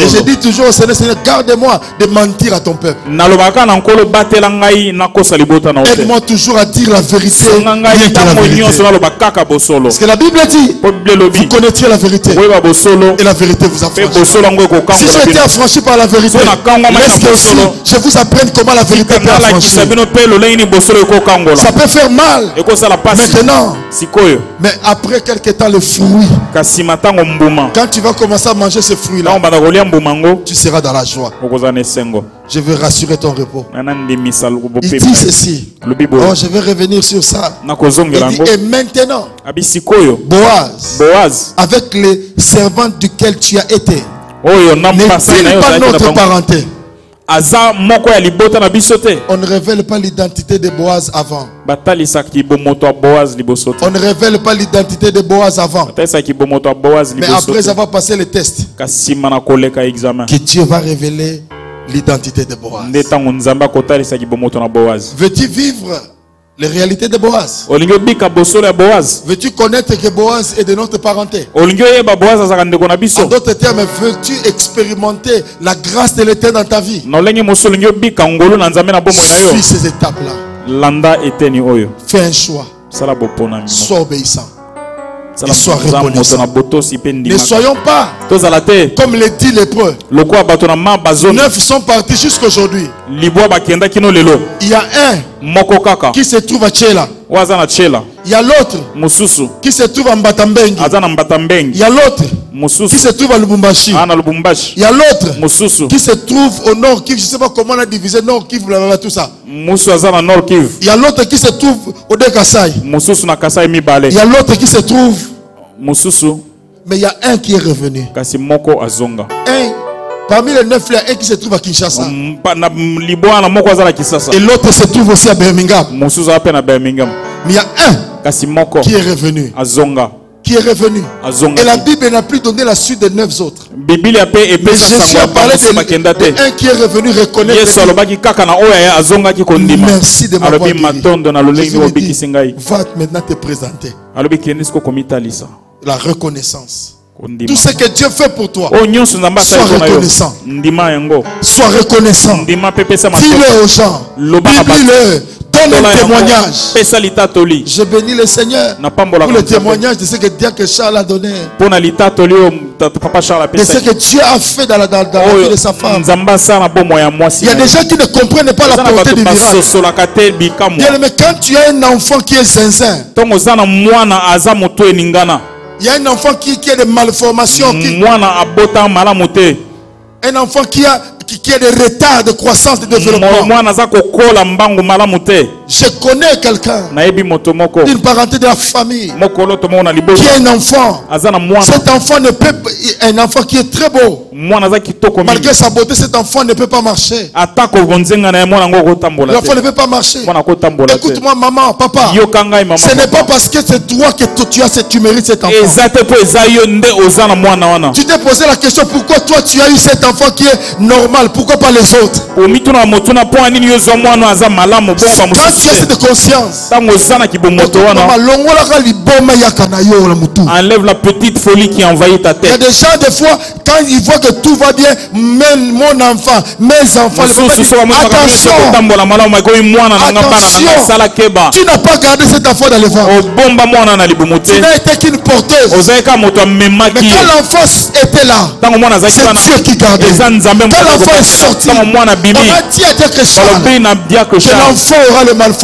je dis toujours au Seigneur, Seigneur, garde-moi de mentir à ton peuple. Aide-moi toujours à dire la vérité. Parce que la Bible dit, vous connaîtrez la vérité et la vérité vous affranchira. Si j'ai été affranchi par la vérité, laisse que aussi je vous apprenne comment la vérité peut affranchir. Ça peut faire mal maintenant. Mais après quelque temps, le fruit, quand tu vas commencer à manger ce fruit-là, tu seras dans la joie. Je veux rassurer ton repos. Il dit ceci. Oh, je vais revenir sur ça. Il dit, et maintenant, Boaz, avec les servants duquel tu as été, n'est-il pas notre parenté? On ne révèle pas l'identité de Boaz avant. On ne révèle pas l'identité de Boaz avant. Mais après avoir passé le test, que Dieu va révéler l'identité de Boaz. Veux-tu vivre les réalités de Boaz? Veux-tu connaître que Boaz est de notre parenté? En d'autres termes, veux-tu expérimenter la grâce de l'Éternel dans ta vie? Suis ces étapes-là. Fais un choix. Sois obéissant. Et sois reconnaissant. Ne soyons pas comme les 10 lépreux. 9 sont partis jusqu'aujourd'hui. Il y a un qui se trouve à Tchela. Il y a l'autre qui se trouve à Mbatambengi. Il y a l'autre qui se trouve à Lubumbashi. Il y a l'autre qui se trouve au Nord Kivu. Je ne sais pas comment on a divisé Nord Kivu, tout ça. Il y a l'autre qui se trouve au Dekasai. Il y a l'autre qui se trouve. Mais il y a un qui est revenu. Parmi les 9, il y a un qui se trouve à Kinshasa. Et l'autre se trouve aussi à Birmingham. Mais il y a un qui est revenu. Qui est revenu. Et la Bible n'a plus donné la suite des 9 autres. Mais Jésus a parlé de un qui est revenu reconnaître. Merci de m'avoir guéri. Va maintenant te présenter. La reconnaissance. Tout ce que Dieu fait pour toi, sois reconnaissant. Sois reconnaissant. Dis-le aux gens. Dis-le. Donne un témoignage. Je bénis le Seigneur pour le témoignage de ce que Dieu Charles a donné. De ce que Dieu a fait dans la vie de sa femme. Il y a des gens qui ne comprennent pas la portée du miracle. Mais quand tu as un enfant qui est sincère, il y a un enfant qui a des malformations. Un enfant qui a des retards de croissance, de développement. Je connais quelqu'un d'une parenté de la famille qui a un enfant. Cet enfant ne peut, un enfant qui est très beau. Malgré sa beauté, cet enfant ne peut pas marcher. L'enfant ne peut pas marcher. Écoute-moi, maman, papa. Ce n'est pas parce que c'est toi que tu mérites cet enfant. Tu t'es posé la question pourquoi toi tu as eu cet enfant qui est normal, pourquoi pas les autres? Quand tu as cette conscience, enlève la petite folie qui envahit ta tête. Il y a des gens, des fois, quand ils voient que tout va bien, même mon enfant, mes enfants, attention, tu n'as pas gardé cet enfant dans le ventre. Tu n'as été qu'une porteuse. Mais quand l'enfant était là, c'est Dieu qui gardait. Quand l'enfant est sorti, on a dit à que l'enfant aura les malformations. Et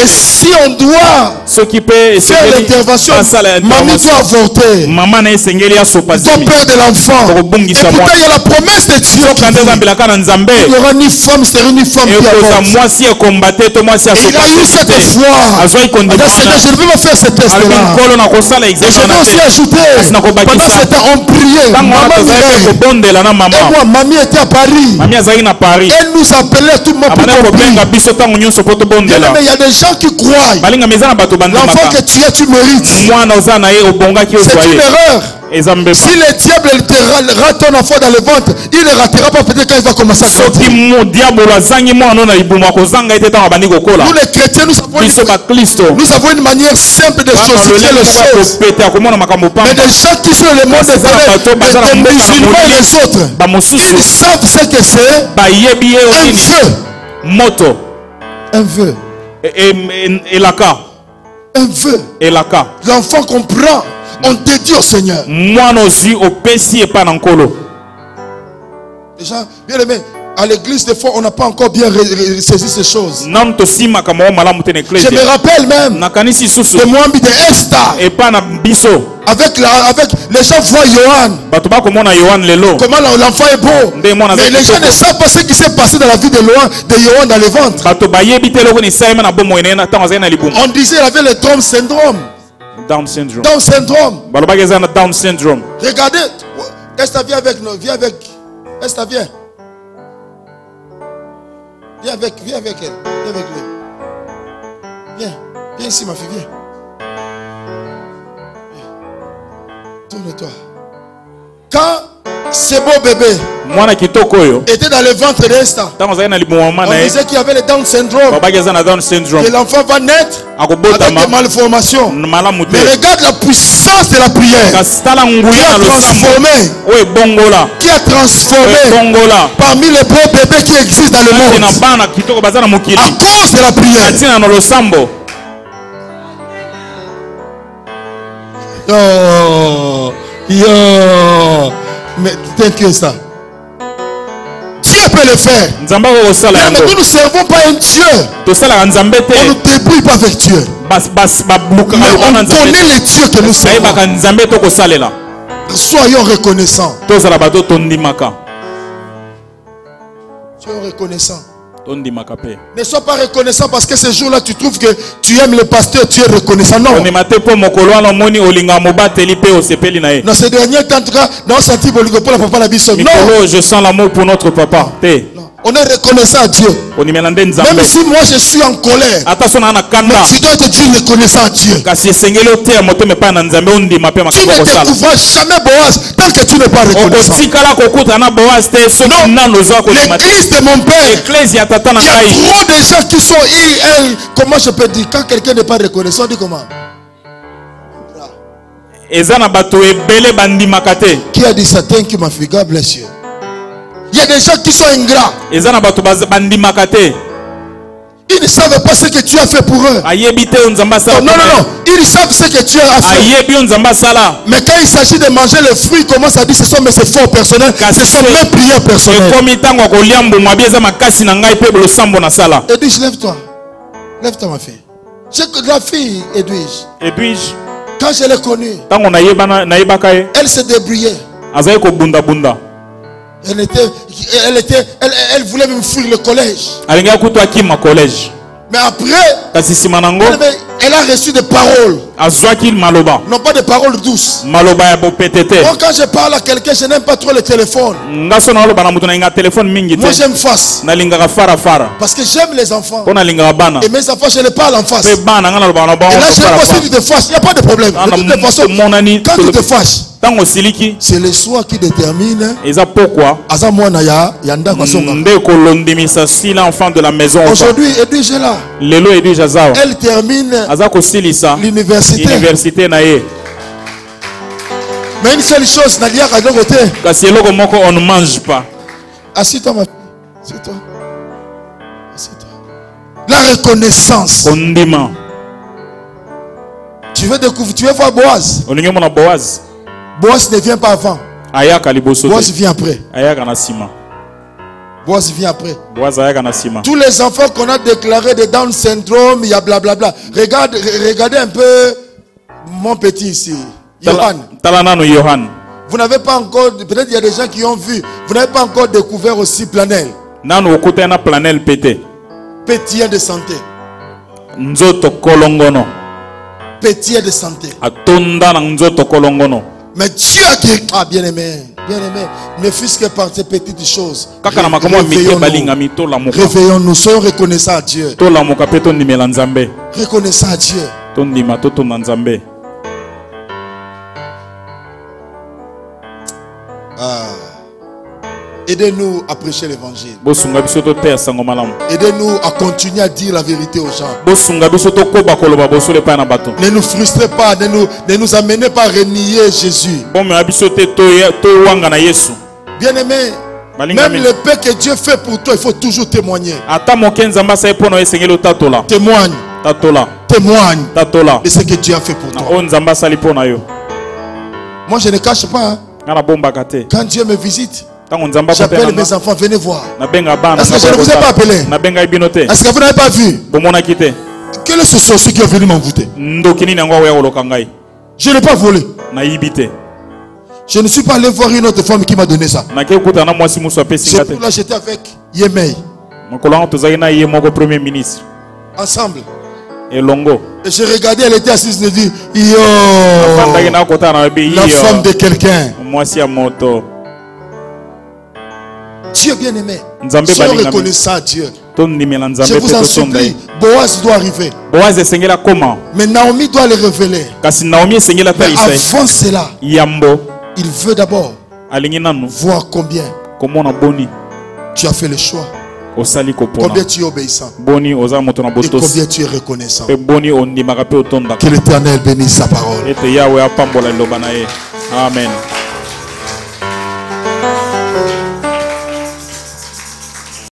si on doit faire l'intervention, mamie doit avorter. Ton père de l'enfant. Et pourtant il y a la promesse de Dieu. Il n'y aura ni femme stérile ni femme qui avorte. Et il a eu cette foi. Seigneur, je ne vais pas faire ce test-là. Et je vais aussi ajouter, pendant ce temps on priait. Maman et moi, mamie était à Paris. Elle nous appelait tout le monde pour prier. Mais il y a des gens qui croient l'enfant que tu es, tu mérites. C'est une erreur. Si le diable te rate ton enfant dans le ventre, il ne ratera pas peut-être quand il va commencer à sortir. Nous les chrétiens, nous avons une manière simple de justifier les choses. Mais des gens qui sont le monde des musulmans et les autres, ils savent ce que c'est un vœu. Un vœu. L'enfant comprend. On dédie au Seigneur. Déjà, bien aimé, à l'église, des fois, on n'a pas encore bien saisi ces choses. Je me rappelle même de Moambi de Esther. Avec les gens voient Yohan. Comment l'enfant est beau. Mais les gens ne savent pas ce qui s'est passé dans la vie de Yohan dans le ventre. On disait qu'il avait le Down syndrome. Down syndrome. Down syndrome. Regardez. Esther, viens avec nous. Viens avec. Esther, viens. Viens avec elle. Viens avec lui. Viens ici, ma fille. Viens. Tourne-toi. Quand ce beau bébé était dans le ventre d'Esther, on disait qu'il y avait le Down syndrome. Et l'enfant va naître avec des malformations. Mais regarde la puissance de la prière qui a transformé parmi les beaux bébés qui existent dans le monde à cause de la prière. Mais t'inquiète ça. Dieu peut le faire. Mais nous ne servons pas un Dieu. On ne débrouille pas avec Dieu. Mais on connaît les dieux que nous servons. Soyons reconnaissants. Soyons reconnaissants. Ne sois pas reconnaissant parce que ce jour-là tu trouves que tu aimes le pasteur, tu es reconnaissant. Non. Dans ces derniers temps, en tout cas, dans ce type de papa la biso. Non. Je sens l'amour pour notre papa. On est reconnaissant à Dieu. Même si moi je suis en colère, mais tu dois te dire reconnaissant à Dieu. Tu ne découvriras jamais Boaz tant que tu n'es pas reconnaissant. Non, l'église de mon père, il y a trop de gens qui sont comment je peux dire, quand quelqu'un n'est pas reconnaissant, dit comment? Qui a dit ça? Thank you, ma fille. God bless you. Il y a des gens qui sont ingrats. Ils ne savent pas ce que tu as fait pour eux. Non. Ils savent ce que tu as fait. Mais quand il s'agit de manger les fruits, ils commencent à dire ce sont mes efforts personnels. Ce sont mes prières personnelles. Edwige, lève-toi. Lève-toi, ma fille. La fille, Edwige. Quand je l'ai connue, elle se débrouillait. Elle voulait même fuir le collège. Mais après, elle a reçu des paroles. Non pas des paroles douces. Moi, quand je parle à quelqu'un, je n'aime pas trop le téléphone. Moi, j'aime face. Parce que j'aime les enfants. Et mes enfants, je les parle en face. Et là, j'aime aussi du de face. Il n'y a pas de problème. De toute façon, quand tu te fâches, c'est le choix qui détermine. L'enfant de la maison. Aujourd'hui, Edwige est là. Elle termine l'université. Mais une seule chose, on ne mange pas. Assieds-toi, ma fille. Assieds-toi. Assieds-toi. La reconnaissance. Tu veux découvrir, tu veux voir Boaz. Boaz ne vient pas avant. Boaz vient après. Boaz vient après. Tous les enfants qu'on a déclarés de Down syndrome, il y a blablabla. Regardez un peu mon petit ici, Johan. Vous n'avez pas encore, peut-être il y a des gens qui ont vu, vous n'avez pas encore découvert aussi Planel. Pétillant de santé. Pétillant de santé. Mais Dieu a dit, ah bien aimé, ne fût-ce que par ces petites choses. Réveillons-nous, soyons reconnaissants à Dieu. Reconnaissants à Dieu. Aidez-nous à prêcher l'évangile. Aidez-nous à continuer à dire la vérité aux gens. Ne nous frustrez pas, ne nous amenez pas à renier Jésus. Bien aimé, même le paix que Dieu fait pour toi, il faut toujours témoigner. Témoigne. Témoigne de ce que Dieu a fait pour toi. Moi je ne cache pas. Quand Dieu me visite, j'appelle mes enfants, venez voir. Est-ce que je ne vous ai pas appelé? Est-ce que vous n'avez pas vu? Quel est ce sorcier qui est venu m'envoûter? Je n'ai pas volé. Je ne suis pas allé voir une autre femme qui m'a donné ça. C'est pour là que j'étais avec Yemei. Ensemble. Et je regardais, elle était assise, je dis, yo, la femme de quelqu'un. Dieu bien-aimé, soyons reconnaissants à Dieu. Je vous en supplie, Boaz doit arriver. Mais Naomi doit le révéler. Mais avant cela, il veut d'abord voir combien tu as fait le choix. Combien tu es obéissant. Et combien tu es reconnaissant. Que l'Éternel bénisse sa parole. Amen.